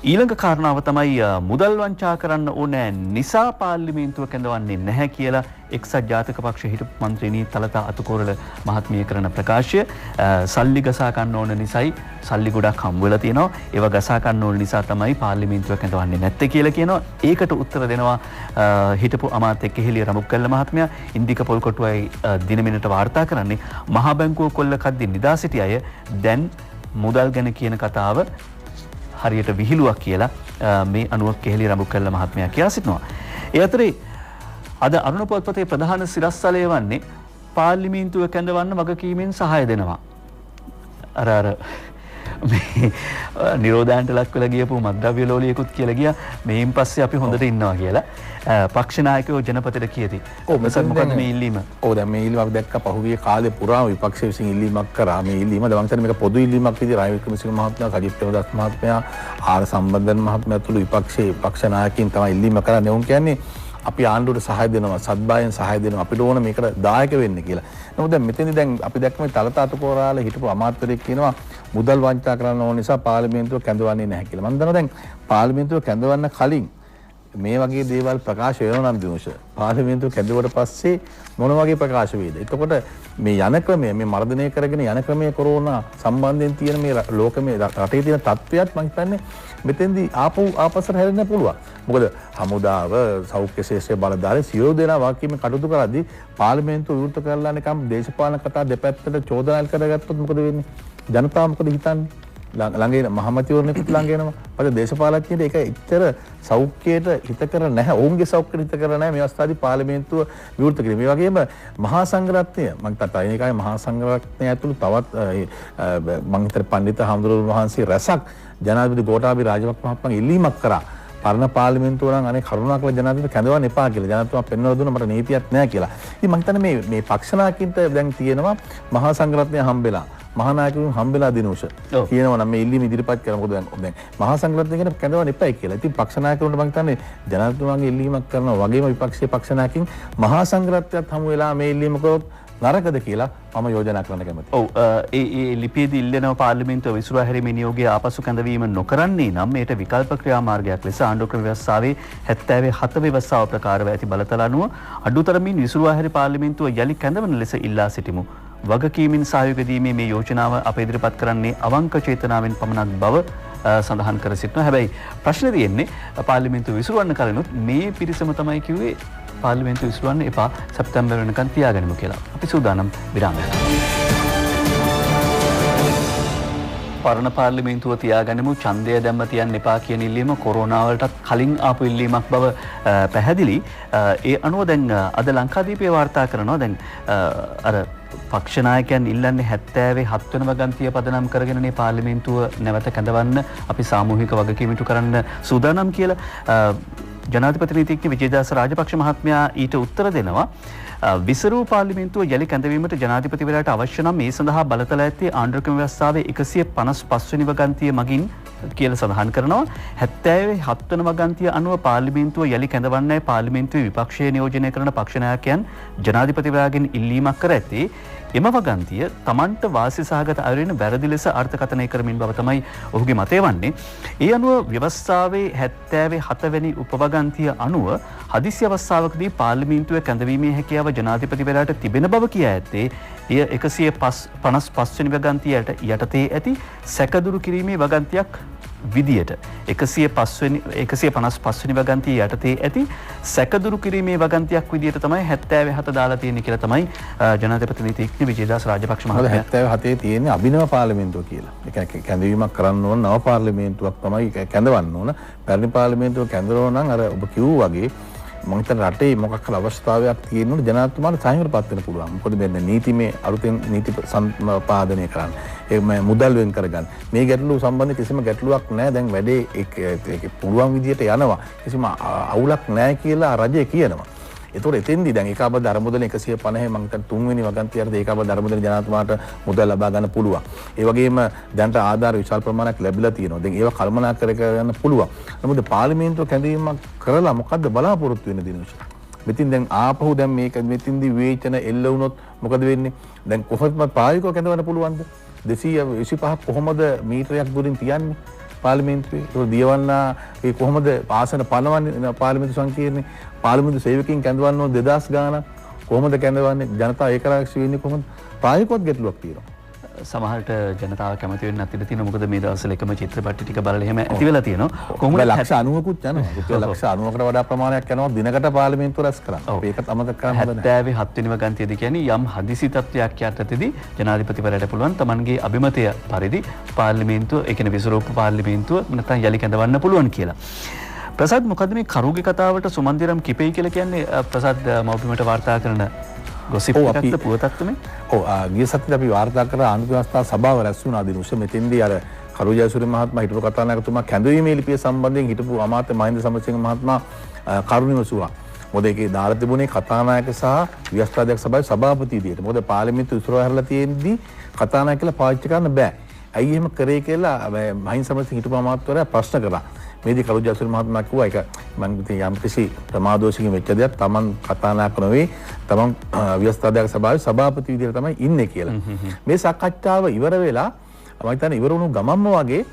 ඊළඟ කාරණාව තමයි මුදල් වංචා කරන්න ඕනෑ නිසා පාර්ලිමේන්තුව කැඳවන්නේ නැහැ කියලා එක්සත් ජාතික පක්ෂ හිටපු මන්ත්‍රීනී තලතා අතුකෝරළ මහත්මිය කරන ප්‍රකාශය. සල්ලි ගසා ගන්න ඕන නිසායි සල්ලි ගොඩක් හම්බ වෙලා තියෙනවා. ඒවා ගසා ගන්න ඕන නිසා තමයි පාර්ලිමේන්තුව කැඳවන්නේ නැත්තේ කියලා කියනවා. ඒකට උත්තර දෙනවා හිටපු අමාත්‍ය කෙහෙලිය රඹුක්කල්ල මහත්මයා. ඉන්දික පොල්කොටුවයි දිනමිනට වාර්තා කරන්නේ මහ බැංකුව කොල්ල කද්දි නිදා සිටි අය දැන් මුදල් ගැන කියන කතාව හරියට විහිළුවක් කියලා මේ අනුව කෙහෙලිය රඹුක්කල්ල මහත්මයා කියා සිටිනවා. ඒ අතරේ අද අරුණ පුවත්පතේ ප්‍රධාන සිරස්තලය වන්නේ පාර්ලිමේන්තුව කැඳවන්න වගකීමෙන් සහාය දෙනවා. අර මේ නිරෝධාන්ට ලක් වෙලා ගියපු මද්ද්‍රව්‍ය ලෝලියෙකුත් කියලා ගියා මේන් පස්සේ අපි හොඳට ඉන්නවා කියලා. පක්ෂ නායකයෝ ජනපතට කියති. මොකද මේ ඉල්ලීම? ඔව් දැන් මේ ඉල්ලීම අපි දැක්ක පහුගිය කාලේ පුරාම විපක්ෂ විසින් ඉල්ලීමක් කරා. මේ ඉල්ලීම දැන් මම මේක පොදු ඉල්ලීමක් විදිහට රාජ්‍ය වික්‍රමසිංහ මහත්මයා, සජිත් ප්‍රේමදාස මහත්මයා, ආර් සම්බන්ධන් මහත්මයා තුළු විපක්ෂයේ පක්ෂ නායකයින් තමයි ඉල්ලීම කරන්නේ. උන් කියන්නේ අපි ආණ්ඩුවට සහාය දෙනවා, සත්භාවයෙන් සහාය දෙනවා, අපිට ඕන මේකට දායක වෙන්න කියලා. නමුත් දැන් මෙතනදී දැන් අපි දැක්ක මේ තලතා අතුකෝරාල හිටපු අමාත්‍යවරයෙක් කියනවා මුදල් වංචා කරන්න ඕන නිසා පාර්ලිමේන්තුව කැඳවන්නේ නැහැ කියලා. මම දන්නවා දැන් පාර්ලිමේන්තුව කැඳවන්න කලින් මේ වගේ දේවල් ප්‍රකාශ වෙනවා නම් දිනුෂ පාර්ලිමේන්තුව කැඳවුවට පස්සේ මොන වගේ ප්‍රකාශ වේද? එතකොට මේ යන ක්‍රමය මේ මර්ධනය කරගෙන යන ක්‍රමයේ කොරෝනා සම්බන්ධයෙන් තියෙන මේ ලෝකමේ රටේ තියෙන තත්ත්වයක් මම හිතන්නේ මෙතෙන්දී ආපස්සට හැරෙන්න පුළුවන්. මොකද හමුදාව සෞඛ්‍ය ශේෂ්ත්‍රයේ බලධාරී සියලු දෙනා වාක්‍යයෙන් කටයුතු කරද්දී පාර්ලිමේන්තුව විවෘත කරලා නිකම් දේශපාලන කතා දෙපැත්තට චෝදනා කරගත්තොත් මොකද වෙන්නේ? ජනතාව මොකද හිතන්නේ? ළඟ එන මහමැතිවරණෙකුත් ළඟ එනවා. පස්සේ දේශපාලඥයෙක් ඒක එච්චර සෞඛ්‍යයට හිත කර නැහැ. ඔවුන්ගේ සෞඛ්‍යයට හිත කර නැහැ මේ අවස්ථාවේ පාර්ලිමේන්තුව විවෘත කිරීම. මේ වගේම මහා සංඝරත්නය මම තත්ත්වයකයි මහා සංඝරත්නය ඇතුළු තවත් මම හිතන්නේ පඬිත හාමුදුරුවෝ වහන්සේ රැසක් ජනාධිපති ගෝඨාභය රාජපක්ෂ මහත්මයාගේ ඉල්ලීමක් කරා. පරණ පාර්ලිමේන්තුව නම් අනේ කරුණාකර ජනාධිපති කැඳවන්න එපා කියලා. ජනාධිපතිතුමා පෙන්වලා දුන්නා මට නීතියක් නැහැ කියලා. ඉතින් මම හිතන්නේ මේ පක්ෂ නායකින්ට දැන් තියෙනවා මහා සංඝරත්නය හම්බෙලා මහානායකතුන් හම්බෙලා දිනුෂ කියනවා නම් මේ ඉල්ලීම ඉදිරිපත් කරා. මොකද දැන් මහා සංඝරත්නය කියන කැඳවන්න එපයි කියලා. ඉතින් පක්ෂ නායකතුන්ට මම හිතන්නේ ජනාධිපතිතුමාගේ ඉල්ලීමක් කරනවා වගේම විපක්ෂයේ පක්ෂ නායකින් මහා සංඝරත්නයත් හමු වෙලා මේ ඉල්ලීම කරොත් නරකද කියලා මම යෝජනා කරන්න කැමතියි. ඔව් ඒ ලිපියේදී ඉල්ලනවා පාර්ලිමේන්තුව විසුරුවා හැරීමේ නියෝගය ආපසු කැඳවීම නොකරන්නේ නම් මේට විකල්ප ක්‍රියාමාර්ගයක් ලෙස ආණ්ඩුව ක්‍රම ව්‍යවස්ථාවේ 77 ව්‍යවස්ථාව ප්‍රකාරව ඇති බලතල අනුව අඩුතරමින් විසුරුවා හැරී පාර්ලිමේන්තුව යලි කැඳවන ලෙස ඉල්ලා සිටිමු. වගකීමින් සහයෝග දීමේ මේ යෝජනාව අප ඉදිරිපත් කරන්නේ අවංක චේතනාවෙන් පමණක් බව සඳහන් කර සිටිනවා. හැබැයි ප්‍රශ්නේ තියෙන්නේ පාර්ලිමේන්තුව විසුරුවන්න කලිනුත් මේ පිරිසම තමයි කිව්වේ පාර්ලිමේන්තුව විසුරුවන්න එපා සැප්තැම්බර් වෙනකන් තියාගනිමු කියලා. අපි සූදානම් විරාමයට. පරණ පාර්ලිමේන්තුව තියාගනිමු ඡන්දය දැම්ම තියන්න එපා කියන ඉල්ලීම කොරෝනා වලටත් කලින් ආපු ඉල්ලීමක් බව පැහැදිලි. ඒ අනුව දැන් අද ලංකාදීපේ වාර්තා කරනවා දැන් අර පක්ෂ නායකයන් ඉල්ලන්නේ 77 වෙනි වගන්තිය පදනම් කරගෙන මේ පාර්ලිමේන්තුව නැවත කැඳවන්න අපි සාමූහික වගකීම් ඉටු කරන්න සූදානම් කියලා ජනාධිපති නීතිඥ විජේදාස රාජපක්ෂ මහත්මයා ඊට උත්තර දෙනවා. විසරූ පාර්ලිමේන්තුව යලි කැඳවීමට ජනාධිපතිවරයාට අවශ්‍ය නම් මේ සඳහා බලතල ඇත්තේ ආණ්ඩුව ක්‍රම ව්‍යවස්ථාවේ 155 වෙනි වගන්තිය මගින් කියලා සඳහන් කරනවා. 77 වෙනි වගන්තිය අනුව පාර්ලිමේන්තුව යලි කැඳවන්නයි පාර්ලිමේන්තුවේ විපක්ෂය නියෝජනය කරන පක්ෂ නායකයන් ජනාධිපතිවරයාගෙන් ඉල්ලීමක් කර ඇත්තේ. එම වගන්තිය තමන්ට වාසි සහගත අයුරින් වැරදි ලෙස අර්ථකථනය කරමින් බව තමයි ඔහුගේ මතය වන්නේ. ඒ අනුව ව්‍යවස්ථාවේ 77 වෙනි උපවගන්තිය අනුව හදිසි අවස්ථාවකදී පාර්ලිමේන්තුවේ කැඳවීමේ හැකියාව ජනාධිපතිවරයාට තිබෙන බව කියා ඇත්තේ එය 155 වෙනි වගන්තියට යටතේ ඇති සැකදුරු කිරීමේ වගන්තියක් විදියට 155 වෙනි වගන්තිය යටතේ ඇති සැකදුරු කිරීමේ වගන්තියක් විදියට තමයි 77 දාලා තියෙන්නේ කියලා තමයි ජනාධිපති නීතිඥ විජේදාස රාජපක්ෂ මහත්මයා 77 තියෙන්නේ අභිනව පාර්ලිමේන්තුව කියලා. ඒ කියන්නේ කැඳවීමක් කරන්න ඕන නව පාර්ලිමේන්තුවක් තමයි කැඳවන්න ඕන. පැරණි පාර්ලිමේන්තුව කැඳවනවා නම් අර ඔබ කිව්වා වගේ මම හිතන රටේ මොකක් හරි අවස්ථාවක් තියෙනොත් ජනාධිපතිතුමාට සාහිත්‍යපත් වෙන්න පුළුවන්. මොකද මේ නීතිමය අලුතෙන් නීති සම්පාදනය කරන්න. ඒ මුදල් වෙන් කරගන්න. මේ ගැටලුව සම්බන්ධ කිසිම ගැටලුවක් නැහැ. දැන් වැඩේ ඒක පුළුවන් විදියට යනවා. කිසිම අවුලක් නැහැ කියලා රජය කියනවා. ඒතකොට එතෙන්දී දැන් ඒකාබද්ධ අරමුදල 150 මම හිතන්නේ තුන්වෙනි වගන්තියට ඒකාබද්ධ අරමුදල ජනාධිපතිතුමාට මුදල් ලබා ගන්න පුළුවන්. ඒ වගේම දැන්ට ආධාර විශාල ප්‍රමාණයක් ලැබිලා තියෙනවා. දැන් ඒවා කළමනාකර කරගන්න පුළුවන්. නමුත් පාර්ලිමේන්තුව කැඳවීමක් කරලා මොකද්ද බලාපොරොත්තු වෙන දිනුෂ? මෙතින් දැන් ආපහු දැන් මේක මෙතින්දී විවේචන එල්ල වුණොත් මොකද වෙන්නේ? දැන් කොහොමද ප්‍රායෝගිකව කැඳවන්න පුළුවන්ද? 225 කොහොමද මීටරයක් දුරින් තියන්නේ? පාර්ලිමේන්තුවේ. ඒක දියවන්නා ඒ කොහොමද ආසන පනවන්නේ පාර්ලිමේන්තු සංකීර්ණේ? පාර්ලිමේන්තු සේවකයන් කැඳවන්න ඕන 2000 ගාණක්. කොහොමද කැඳවන්නේ? ජනතාව ඒකරාශී වෙන්නේ කොහොමද? ප්‍රායෝගිකවත් ගැටලුවක් තියෙනවා. සමහරට ජනතාව කැමති වෙන්නේ නැතිද තියෙන මොකද මේ දවස්වල එකම චිත්‍රපටි ටික බලලා එහෙම ඇති වෙලා තියෙනවා කොහොමද ලක්ෂ 90කුත් යනවා රුපියල් ලක්ෂ 90කට වඩා ප්‍රමාණයක් යනවා දිනකට පාර්ලිමේන්තුව රැස් කරන්න. ඒකත් අමතක කරන්න හොඳ නැහැ. 77 වෙනිම ගණතියේදී කියන්නේ යම් හදිසි තත්ත්වයක් යටතේදී ජනාධිපතිවරයාට පුළුවන් තමන්ගේ අභිමතය පරිදි පාර්ලිමේන්තුව ඒ කියන්නේ විසරූප පාර්ලිමේන්තුව නැත්නම් යලි කැඳවන්න පුළුවන් කියලා. ප්‍රසාද් මොකද මේ කරුගේ කතාවට සුමන්දිරම් කිපෙයි කියලා කියන්නේ ප්‍රසාද් මව්බිමට වාර්තා කරන ගොසිප් එකක්ද පුවතක්ද මේ? ඔව් ගිය සතියේ අපි වාර්තා කර ආණ්ඩුක්‍රම ව්‍යවස්ථා සභාව රැස් වුණා දිනුෂ මෙතෙන්දී අර කරු ජයසූරිය මහත්මයා හිටපු කතානායකතුමා කැඳවීමේ ලිපිය සම්බන්ධයෙන් හිටපු අමාත්‍ය මහින්ද සමරසිංහ මහත්මයා කරුණ විමසුවා. මොකද ඒකේ දාලා තිබුණේ කතානායක සහ ව්‍යවස්ථාධ්‍යක්ෂ සභාවේ සභාපති විදියට. මොකද පාර්ලිමේන්තු ඉස්සරහ හැරලා තියෙද්දී කතානායක කියලා පාවිච්චි කරන්න බෑ. ඇයි එහෙම කරේ කියලා මහින්ද සමරසිංහ හිටපු අමාත්‍යවරයා ප්‍රශ්න කළා. මේදී කරු ජයසූරිය මහත්මයා කිව්වා ඒක මම ඉතින් යම් කිසි ප්‍රමාදෝෂකින් වෙච්ච දෙයක් Taman කතානායක නෙවෙයි Taman ව්‍යවස්ථාධ්‍යක්ෂ සභාවේ සභාපති විදියට තමයි ඉන්නේ කියලා. මේ සාකච්ඡාව ඉවර වෙලා මම හිතන්නේ ඉවර වුණු ගමන්ම වගේ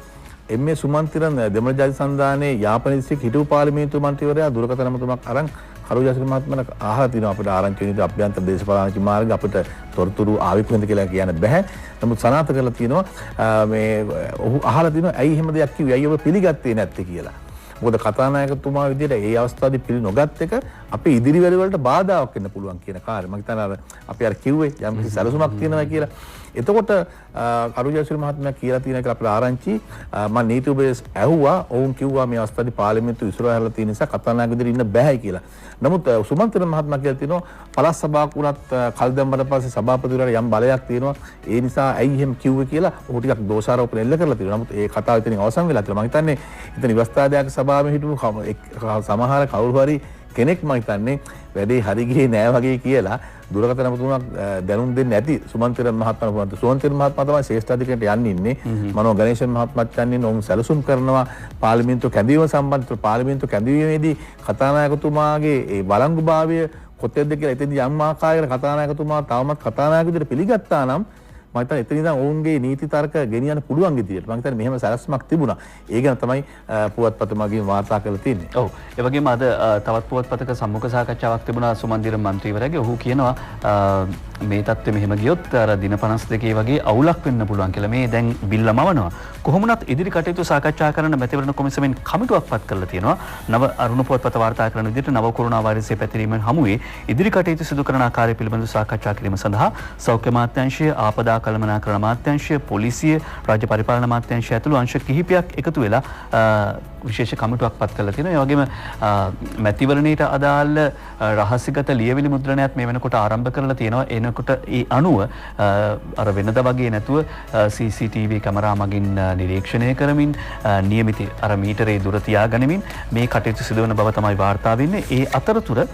එම්.ඒ. සුමන්තිරන් දෙමළ ජාති සන්ධානයේ යාපන දිස්ත්‍රික් හිටපු පාර්ලිමේන්තු මන්ත්‍රීවරයා දුරකථන නමතුමක් අරන් කරු ජයසූරිය මහත්මයාට අහලා තිනවා අපිට ආරංචි වෙන විදිහ අභ්‍යන්තර දේශපාලන මාර්ග අපිට තොරතුරු ආවේ කොහෙන්ද කියලා කියන්න බෑ. නමුත් සනාථ කරලා තිනවා මේ ඔහු අහලා තිනවා ඇයි එහෙම දෙයක් කිව්වේ? ඇයි ඔබ පිළිගත්තේ නැත්තේ කියලා. මොකද කතානායකතුමා විදිහට ඒ අවස්ථාවේදී පිළි නොගත් එක අපේ ඉදිරි වැඩ වලට බාධාවක් වෙන්න පුළුවන් කියන කාර්යය. මම හිතන්නේ අර අපි අර කිව්වේ යම් කිසි සැලසුමක් තියෙනවා කියලා. එතකොට කරු ජයසූරිය මහත්මයා කියලා තියෙන එක අපේ ආරංචි මම නීති උපදේශ ඇහුවා. ඔවුන් කිව්වා මේ අවස්ථාවේදී පාර්ලිමේන්තු ඉස්සරහ හැරලා තියෙන නිසා කතානායක විදිහට ඉන්න බෑයි කියලා. නමුත් සුමන්තිරන් මහත්මයා කියලා තිනවා පළාත් සභාවක් උනත් කල් දැම්මට පස්සේ සභාපතිවරයාට යම් බලයක් තියෙනවා. ඒ නිසා ඇයි එහෙම කිව්වේ කියලා ඔහු ටිකක් දෝෂාරෝපණ එල්ල කරලා තියෙනවා. නමුත් ඒ කතාව එතනින් අවසන් වෙලා තියෙනවා. මම හිතන්නේ එතන ව්‍යවස්ථාධ්‍යක්ෂ සභාවේ හිටපු සමහර කවුරු හරි කෙනෙක් මම හිතන්නේ වැඩේ හරි ගියේ නෑ වගේ කියලා දුරකථන නමතුමක් දැනුම් දෙන්නේ නැති සුමන්තිරන් මහත්මයා වුණත් සුමන්තිරන් මහත්මයා තමයි ශ්‍රේෂ්ඨ අධිකරණයට යන්නේ ඉන්නේ. මනෝ ගණේෂන් මහත්මයාත් යන්නේ ඔවුන් සැලසුම් කරනවා පාර්ලිමේන්තුව කැඳවීම සම්බන්ධව පාර්ලිමේන්තුව කැඳවීමේදී කතානායකතුමාගේ ඒ වළංගුභාවය කොතෙන්ද කියලා එතෙන්දී යම් ආකාරයකට කතානායකතුමා තවමත් කතානායක විදිහට පිළිගත්තා නම් මම හිතන්නේ එතන ඉඳන් ඔවුන්ගේ නීති තර්ක ගෙනියන්න පුළුවන් විදියට මම හිතන්නේ මෙහෙම සැලැස්මක් තිබුණා. ඒ ගැන තමයි පුවත්පත මගින් වාර්තා කරලා තියෙන්නේ. ඔව්. ඒ වගේම අද තවත් පුවත්පතක සම්මුඛ සාකච්ඡාවක් තිබුණා සුමන්දිරම් මන්ත්‍රීවරයාගේ. ඔහු කියනවා මේ තත්ත්වෙ මෙහෙම ගියොත් අර දින 52 වගේ අවුලක් වෙන්න පුළුවන් කියලා. මේ දැන් බිල්ල මවනවා. කොහොමුණත් ඉදිරි කටයුතු සාකච්ඡා කරන්න මැතිවරණ කොමිසමෙන් කමිටුවක් පත් කරලා තියෙනවා. නව අරුණ පුවත්පත වාර්තා කරන විදිහට නව කොරෝනා වෛරසය පැතිරීමෙන් හමුවේ ඉදිරි කටයුතු සිදු කරන ආකාරය පිළිබඳව සාකච්ඡා කිරීම සඳහා සෞඛ්‍ය අමාත්‍යාංශය, ආපදා කළමනාකරණ අමාත්‍යාංශය, පොලිසිය, රාජ්‍ය පරිපාලන අමාත්‍යාංශය ඇතුළු අංශ කිහිපයක් එකතු වෙලා විශේෂ කමිටුවක් පත් කරලා තියෙනවා. ඒ වගේම මැතිවරණයට අදාළ රහසිගත ලියවිලි මුද්‍රණයත් මේ වෙනකොට ආරම්භ කරලා තියෙනවා. එනකොට ඒ අනුව අර වෙනද වගේ නැතුව CCTV කැමරා මගින් නිරීක්ෂණය කරමින් නියමිත අර මීටරේ දුර තියාගනිමින් මේ කටයුතු සිදුවන බව තමයි වාර්තා වෙන්නේ. ඒ අතරතුර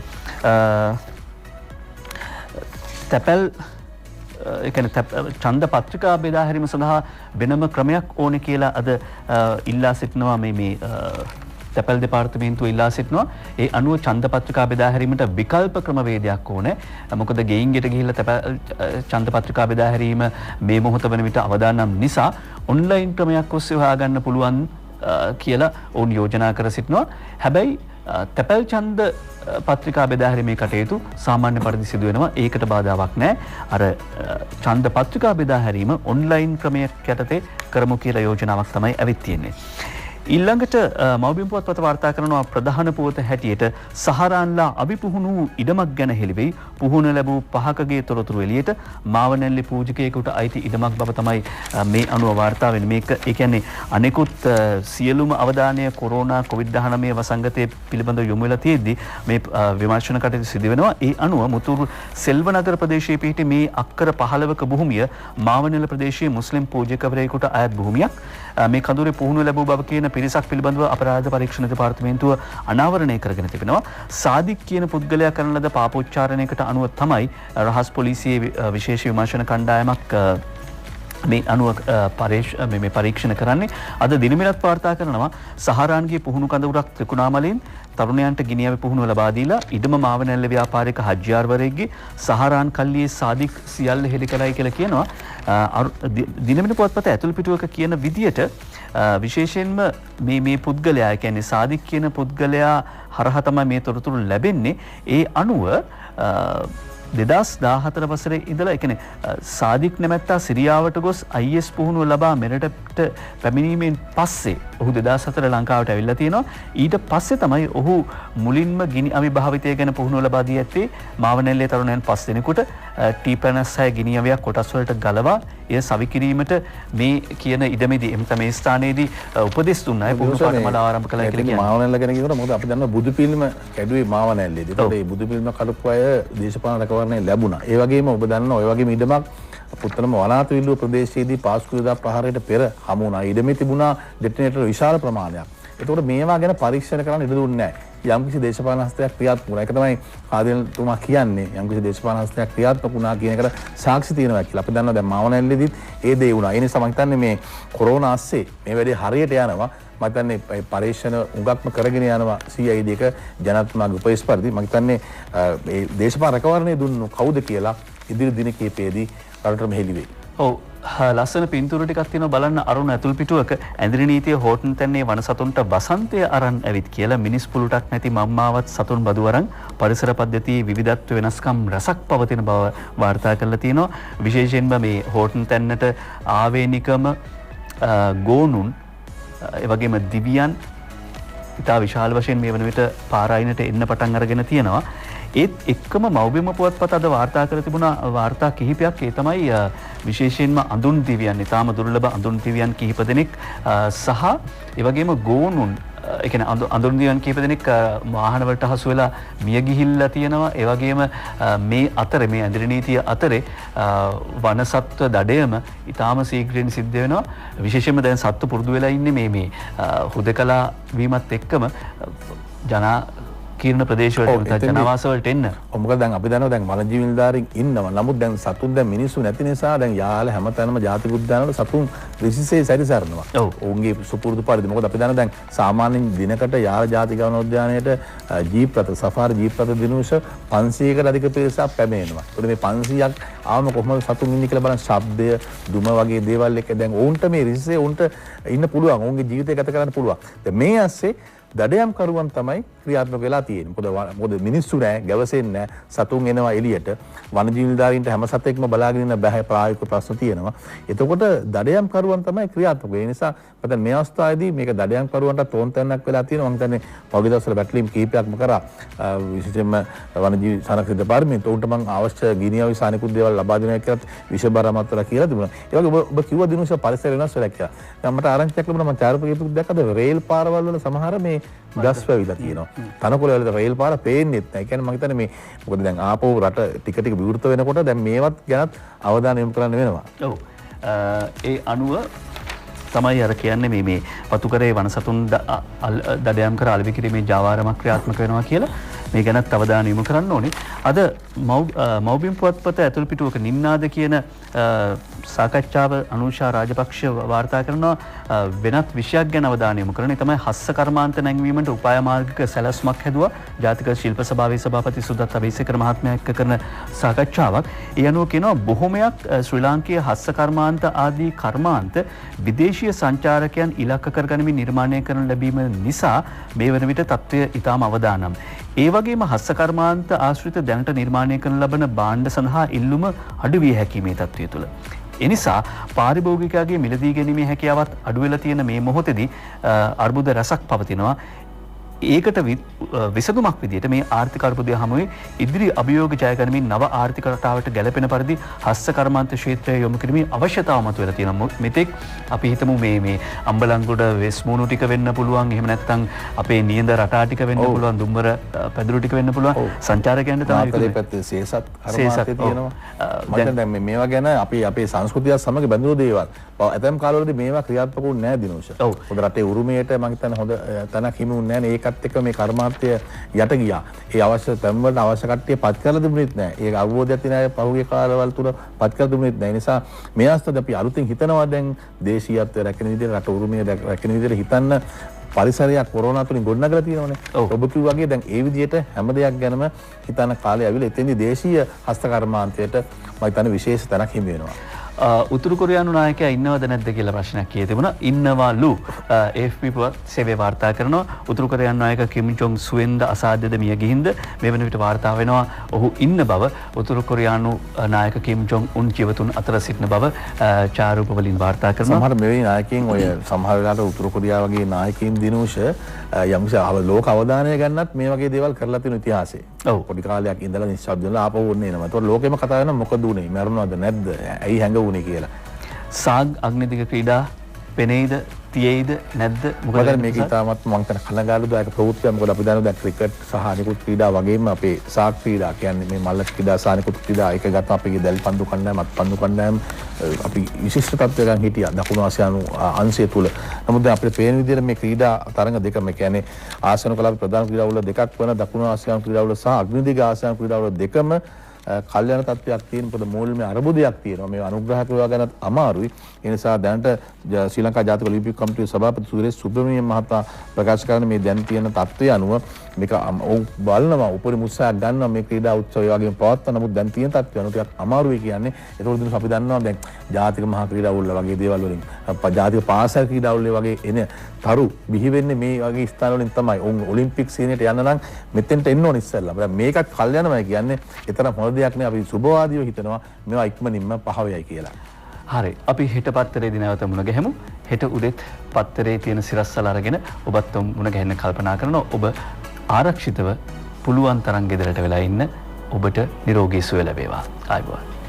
තැපැල් ඡන්ද පත්‍රිකා බෙදා හැරීම සඳහා වෙනම ක්‍රමයක් ඕනේ කියලා අද ඉල්ලා සිටිනවා මේ තැපැල් දෙපාර්තමේන්තුව ඉල්ලා සිටිනවා. ඒ අනුව ඡන්ද පත්‍රිකා බෙදා හැරීමට විකල්ප ක්‍රමවේදයක් ඕනේ. මොකද ගෙයින් ගෙට ගිහිල්ලා තැපැල් ඡන්ද පත්‍රිකා බෙදා හැරීම මේ මොහොත වන විට අවදානම් නිසා ඔන්ලයින් ක්‍රමයක් ඔස්සේ හොයාගන්න පුළුවන් කියලා ඔවුන් යෝජනා කර සිටිනවා. හැබැයි තැපැල් ඡන්ද පත්‍රිකා බෙදා හැරීමේ කටයුතු සාමාන්‍ය පරිදි සිදු වෙනවා. ඒකට බාධාවක් නැහැ. අර ඡන්ද පත්‍රිකා බෙදා හැරීම ඔන්ලයින් ක්‍රමයක් යටතේ කරමු කියලා යෝජනාවක් තමයි ඇවිත් තියෙන්නේ. ඊළඟට මව්බිම් පුවත්පත වාර්තා කරනවා ප්‍රධාන පුවත හැටියට සහරාන්ලා අවිපුහුණු ඉඩමක් ගැන හෙළිවෙයි. පුහුණ ලැබූ 5කගේ තොරතුරු එළියට මාවනැල්ලේ පූජකයෙකුට අයිති ඉඩමක් බව තමයි මේ අනුව වාර්තා වෙන්නේ. මේක ඒ කියන්නේ අනෙකුත් සියලුම අවධානය කොරෝනා COVID-19 වසංගතය පිළිබඳව යොමු වෙලා තියෙද්දි මේ විමර්ශන කටයුතු සිදු වෙනවා. ඒ අනුව මුතුරු සෙල්වනගර ප්‍රදේශයේ පිහිටි මේ අක්කර 15ක භූමිය මාවනැල්ල ප්‍රදේශයේ මුස්ලිම් පූජකවරයෙකුට අයත් භූමියක්. මේ කඳුරේ පුහුණු ලැබූ බව කියන පිරිසක් පිළිබඳව අපරාධ පරීක්ෂණ දෙපාර්තමේන්තුව අනාවරණය කරගෙන තිබෙනවා. සාදික් කියන පුද්ගලයා කරන ලද පාපෝච්චාරණයකට අනුව තමයි රහස් පොලිසියේ විශේෂ විමර්ශන කණ්ඩායමක් මේ අනුව පරීක්ෂණ කරන්නේ. අද දිනමිනත් වාර්තා කරනවා සහරාන්ගේ පුහුණු කඳවුරක් ත්‍රිකුණාමලයෙන් තරුණයන්ට ගිනියවි පුහුණුව ලබා දීලා ඉඩම මාවනැල්ල ව්‍යාපාරික හජ්ජාර්වරයෙක්ගේ සහරාන් කල්ලියේ සාදික් සියල්ල හෙළි කළයි කියලා කියනවා. දිනමින පුවත්පත ඇතුළු පිටුවක කියන විදියට විශේෂයෙන්ම මේ පුද්ගලයා කියන්නේ සාදික් කියන පුද්ගලයා හරහා තමයි මේ තොරතුරු ලැබෙන්නේ. ඒ අනුව 2014 වසරේ ඉඳලා ඒ කියන්නේ සාදික් නැමැත්තා සිරියාවට ගොස් IS පුහුණුව ලබා මෙරටට පැමිණීමෙන් පස්සේ ඔහු 2004 ලංකාවට ඇවිල්ලා තියෙනවා. ඊට පස්සේ තමයි ඔහු මුලින්ම ගිනි අවි භාවිතය ගැන පුහුණුව ලබා දී ඇත්තේ මාවනැල්ලේ තරුණයන් 5 දෙනෙකුට T56 ගිනි අවියක් කොටස් වලට ගලවා එය සවි කිරීමට මේ කියන ඉඩමේදී එමෙත මේ ස්ථානයේදී උපදෙස් දුන්නා. ඒ පුහුණු පාඨමාල ආරම්භ කළා කියලා කියන්නේ. මාවනැල්ල ගැන කියනකොට මොකද අපි දන්නවා බුදු පිළිම කැඩුවේ මාවනැල්ලේදී. ඒකට මේ බුදු පිළිම කඩපු අය දේශපාලන රැකවරණය ලැබුණා. ඒ වගේම ඔබ දන්නවා ඔය වගේම ඉඩමක් පුත්තලම වනාත විල්ලුව ප්‍රදේශයේදී පාස්කුලදා ප්‍රහාරයට පෙර හමු වුණා. ඉඩමේ තිබුණා ඩෙටනේටර් විශාල ප්‍රමාණයක්. ඒතකොට මේවා ගැන පරීක්ෂණ කරන්න ඉඩ දුන්නේ නැහැ. යම්කිසි දේශපාලන හස්තයක් ක්‍රියාත්මක වුණා. ඒක තමයි ආදිනතුමා කියන්නේ. යම්කිසි දේශපාලන හස්තයක් ක්‍රියාත්මක වුණා කියන එකට සාක්ෂි තියෙනවා කියලා. අපි දන්නවා දැන් මාවනැල්ලේදීත් ඒ දේ වුණා. ඒ නිසා මම හිතන්නේ මේ කොරෝනා ASCII මේ වැඩේ හරියට යනවා. මම හිතන්නේ පරීක්ෂණ උගක්ම කරගෙන යනවා CID එක ජනාධිපතිතුමාගේ උපදෙස් පරිදි. මම හිතන්නේ මේ දේශපාලන රැකවරණය දුන්නු කවුද කියලා ඉදිරි දින කිහිපයේදී රටට මෙහෙලි වෙයි. ඔව් ලස්සන පින්තූර ටිකක් තියෙනවා බලන්න අරුණ ඇතුල් පිටුවක ඇඳිරි නීතිය හෝටන් තැන්නේ වන සතුන්ට වසන්තය අරන් ඇවිත් කියලා මිනිස් පුළුටක් නැති මම්මාවත් සතුන් බදු අරන් පරිසර පද්ධතියේ විවිධත්ව වෙනස්කම් රසක් පවතින බව වාර්තා කරලා තියෙනවා. විශේෂයෙන්ම මේ හෝටන් තැන්නට ආවේනිකම ගෝනුන් එවැගේම දිවියන් ඉතා විශාල වශයෙන් මේ වන විට පාරායිනට එන්න පටන් අරගෙන තියෙනවා. ඒත් එක්කම මව්බිම පුවත්පත අද වාර්තා කර තිබුණා වාර්තා කිහිපයක්. ඒ තමයි විශේෂයෙන්ම අඳුන් දිවියන් ඉතාම දුර්ලභ අඳුන් දිවියන් කිහිප දෙනෙක් සහ එවැගේම ගෝනුන් ඒ කියන්නේ අඳුන් දිවියන් කිහිප දෙනෙක් වාහනවලට හසු වෙලා මිය ගිහිල්ලා තියෙනවා. ඒ වගේම මේ අතර මේ ඇඳිරි නීතිය අතරේ වනසත්ව දඩයම ඉතාම ශීඝ්‍රයෙන් සිද්ධ වෙනවා. විශේෂයෙන්ම දැන් සත්තු පුරුදු වෙලා ඉන්නේ මේ හුදකලා වීමත් එක්කම ජනා කීර්ණ ප්‍රදේශවලට ජනවාසවලට එන්න. මොකද දැන් අපි දන්නවා දැන් වනජීවි නිලධාරීන් ඉන්නවා. නමුත් දැන් සතුන් දැන් මිනිස්සු නැති නිසා දැන් යාල හැමතැනම ජාතික උද්‍යානවල සතුන් රිසිසේ සැරිසරනවා. ඔවුන්ගේ සුපුරුදු පරිදි. මොකද අපි දන්නවා දැන් සාමාන්‍යයෙන් දිනකට යාල ජාතික වනෝද්‍යානයට ජීප් රථ සෆාරි ජීප් රථ දිනුෂ 500කට අධික පිරිසක් පැමිණෙනවා. ඒකට මේ 500ක් ආවම කොහොමද සතුන් ඉන්නේ කියලා බලන්න ශබ්දය, දුම වගේ දේවල් එක දැන් ඔවුන්ට මේ රිසිසේ ඔවුන්ට ඉන්න පුළුවන්. ඔවුන්ගේ ජීවිතය ගත කරන්න පුළුවන්. දැන් මේ ඇස්සේ දඩයම් කරුවන් තමයි ක්‍රියාත්මක වෙලා තියෙන්නේ. මොකද මිනිස්සු නෑ, ගැවසෙන්නේ නෑ, සතුන් එනවා එළියට. වනජීවි නිලධාරීන්ට හැම සතෙක්ම බලාගෙන ඉන්න බෑ, ප්‍රායෝගික ප්‍රශ්න තියෙනවා. එතකොට දඩයම් කරුවන් තමයි ක්‍රියාත්මක වෙන්නේ. ඒ නිසා මම මේ අවස්ථාවේදී මේක දඩයම් කරුවන්ට තෝන්තැන්නක් වෙලා තියෙනවා. මම හිතන්නේ පහුගිය දවස්වල බැටලීම් කීපයක්ම කරා. විශේෂයෙන්ම වනජීවි සංරක්ෂණ දෙපාර්තමේන්තුව උන්ට මම අවශ්‍ය ගිනියවි සානිකුත් දේවල් ලබා දෙනවා කියලා විෂබර අමාත්‍යවරයා කියලා තිබුණා. ඒ වගේ ඔබ කිව්වා දිනුෂ පරිසර වෙනස් වෙලා කියලා. දැන් මට ආරංචියක් ලැබුණා. මම චාරිත්‍රාක් දැක්කද රේල් පාරවල් වල සමහර මේ ගස් වැවිලා තියෙනවා. තනකොළ වල රේල් පාර පේන්නේත් නැහැ. ඒ කියන්නේ මම හිතන්නේ මේ මොකද දැන් ආපහු රට ටික ටික විවෘත වෙනකොට දැන් මේවත් ගැනත් අවධානය යොමු කරන්න වෙනවා. ඔව්. ඒ අනුව තමයි අර කියන්නේ මේ වතුකරේ වනසතුන් දඩයම් කර අලෙවි කිරීමේ ජාවාරමක් ක්‍රියාත්මක වෙනවා කියලා මේ ගැනත් අවධානය යොමු කරන්න ඕනේ. අද මව්බිම් පුවත්පත ඇතුළු පිටුවක නින්නාද කියන සාකච්ඡාව අනුෂා රාජපක්ෂ වාර්තා කරනවා වෙනත් විෂයක් ගැන අවධානය යොමු කරන. ඒ තමයි හස්ස කර්මාන්ත නැංවීමට උපාය මාර්ගික සැලැස්මක් හැදුවා ජාතික ශිල්ප සභාවේ සභාපති සුදත් අබේසේකර මහත්මයා එක්ක කරන සාකච්ඡාවක්. ඒ අනුව කියනවා බොහොමයක් ශ්‍රී ලාංකීය හස්ස කර්මාන්ත ආදී කර්මාන්ත විදේශීය සංචාරකයන් ඉලක්ක කරගනිමින් නිර්මාණය කරන ලැබීම නිසා මේ වන විට තත්ත්වය ඉතාම අවදානම්. ඒ වගේම හස්ස කර්මාන්ත ආශ්‍රිත දැනට නිර්මාණය කරන ලබන භාණ්ඩ සඳහා ඉල්ලුම අඩු විය හැකි මේ තත්ත්වය තුළ. එනිසා පාරිභෝගිකයාගේ මිලදී ගැනීමේ හැකියාවත් අඩු වෙලා තියෙන මේ මොහොතේදී අර්බුද රසක් පවතිනවා. ඒකට විසඳුමක් විදිහට මේ ආර්ථික අර්බුදය හමුවේ ඉදිරි අභියෝග ජය ගනිමින් නව ආර්ථික රටාවට ගැලපෙන පරිදි හස්ත කර්මාන්ත ක්ෂේත්‍රය යොමු කිරීමේ අවශ්‍යතාව මතුවලා තියෙනවා. මෙතෙක් අපි හිතමු මේ අම්බලන්ගොඩ වෙස්මුණු ටික වෙන්න පුළුවන්, එහෙම නැත්නම් අපේ නියඳ රටා ටික වෙන්න පුළුවන්, දුම්බර පැදුරු ටික වෙන්න පුළුවන්. සංචාරකයන්ට තමයි මාතලේ පැත්තේ සේසත් කර්මාන්තය තියෙනවා. මට දැන් මේවා ගැන අපේ සංස්කෘතියත් සමග බැඳුණු දේවල්. ඇතම් කාලවලදී මේවා ක්‍රියාත්මක වුණේ නැහැ දිනෝෂ. හොඳ රටේ උරුමයට මම හිතන්නේ හොඳ තැනක් හිමි වුණේ නැහැ. ඒකත් එක්ක මේ කර්මාන්තය යට ගියා. ඒ අවශ්‍ය තැන් වලට අවශ්‍ය කට්ටිය පත් කරලා තිබුණෙත් නැහැ. ඒක අවබෝධයක් තියෙන අය පහුගිය කාලවල තුල පත් කරලා තිබුණෙත් නැහැ. ඒ නිසා මේ අවස්ථාවේ අපි අලුතින් හිතනවා දැන් දේශීයත්වය රැකෙන විදිහට රට උරුමය රැකෙන විදිහට හිතන්න පරිසරයක් කොරෝනා තුලින් ගොඩනගලා තියෙනවනේ. ඔබ කිව්වා වගේ දැන් ඒ විදිහට හැම දෙයක් ගැනම හිතන කාලය ඇවිල්ලා එතෙන්දී දේශීය හස්ත කර්මාන්තයට මම හිතන්නේ විශේෂ තැනක් හිමි වෙනවා. උතුරු කොරියානු නායකයා ඉන්නවද නැද්ද කියලා ප්‍රශ්නයක් කියේ තිබුණා. ඉන්නවලු. AFP පුවත් සේවය වාර්තා කරනවා උතුරු කොරියානු නායක කිම් ජොං සුවෙන්ද අසාධ්‍යද මිය ගිහින්ද මේ වෙන විට වාර්තා වෙනවා ඔහු ඉන්න බව. උතුරු කොරියානු නායක කිම් ජොං උන් ජීවතුන් අතර සිටින බව ඡායාරූප වලින් වාර්තා කරනවා. සමහර මෙවැනි නායකයින් ඔය සමහර වෙලාවට උතුරු කොරියාව වගේ නායකයින් දිනුෂ යම්කිසි ලෝක අවධානය ගන්නත් මේ වගේ දේවල් කරලා තියෙන ඉතිහාසයේ. ඔව්. පොඩි කාලයක් ඉඳලා නිශ්ශබ්ද වෙලා ආපහු ඔන්නේ එනවා. ඒතකොට ලෝකෙම කතා වෙනවා මොකද උනේ? මැරුණාද නැද්ද? ඇයි හැංගුනේ කියලා. සාග් අග්නිදිග ක්‍රීඩා පෙනෙයිද තියෙයිද නැද්ද? මොකද මේක ඉතාමත් මම කියන කලගාලුදායක ප්‍රවෘත්තියක්. මොකද අපි දන්නවා දැන් ක්‍රිකට් සහ අනිකුත් ක්‍රීඩා වගේම අපේ සාග් ක්‍රීඩා කියන්නේ මේ මල්ල ක්‍රීඩා සහ අනිකුත් ක්‍රීඩා එක ගත්තාම අපේ දැල් පන්දු කණ්ඩායම අත් පන්දු කණ්ඩායම අපි විශිෂ්ට තත්ත්වයක හිටියා දකුණු ආසියානු අංශය තුල. නමුත් දැන් අපිට පේන විදිහට මේ ක්‍රීඩා තරඟ දෙකම කියන්නේ ආසියානු කලාප ප්‍රධාන ක්‍රීඩාවල දෙකක් වන දකුණු ආසියානු ක්‍රීඩාවල සහ අග්නිදිග ආසියානු ක්‍රීඩාවල දෙකම කල්යන තත්ත්වයක් තියෙන පොද මූල්‍යමය අරබුදයක් තියෙනවා. මේ අනුග්‍රහ කරවා ගන්නත් අමාරුයි. ඒ නිසා දැනට ශ්‍රී ලංකා ජාතික ඔලිම්පික් කමිටුවේ සභාපති සුරේෂ් සුබ්‍රමණියම් මහතා ප්‍රකාශ කරන මේ දැන් තියෙන තත්ත්වය අනුව මේක බලනවා උපරිම උත්සාහයක් ගන්නවා මේ ක්‍රීඩා උත්සවය වගේම පවත්වන්න. නමුත් දැන් තියෙන තත්ත්වය අනුව ටිකක් අමාරුයි කියන්නේ. ඒකවල දිනස අපි දන්නවා දැන් ජාතික මහා ක්‍රීඩා වල වගේ දේවල් වලින් ජාතික පාසල් ක්‍රීඩා වල වගේ එන තරු බිහි වෙන්නේ මේ වගේ ස්ථාන වලින් තමයි. ඔලිම්පික් සීනියට යන්න නම් මෙතෙන්ට එන්න ඕන ඉස්සෙල්ලා. දැන් මේකත් කල් යනවා කියන්නේ ඒතරම් හොඳ දෙයක් නේ. අපි සුබවාදීව හිතනවා මේවා ඉක්මනින්ම පහවයයි කියලා. හරි. අපි හෙට පත්තරේදී නැවත මුණ ගැහෙමු. හෙට උදෙත් පත්තරේ තියෙන සිරස්වල අරගෙන ඔබත් මුණ ගැහෙන්න කල්පනා කරනවා. ඔබ ආරක්ෂිතව පුළුවන් තරම් ගෙදරට වෙලා ඉන්න. ඔබට නිරෝගී සුවය ලැබේවා. ආයුබෝවන්.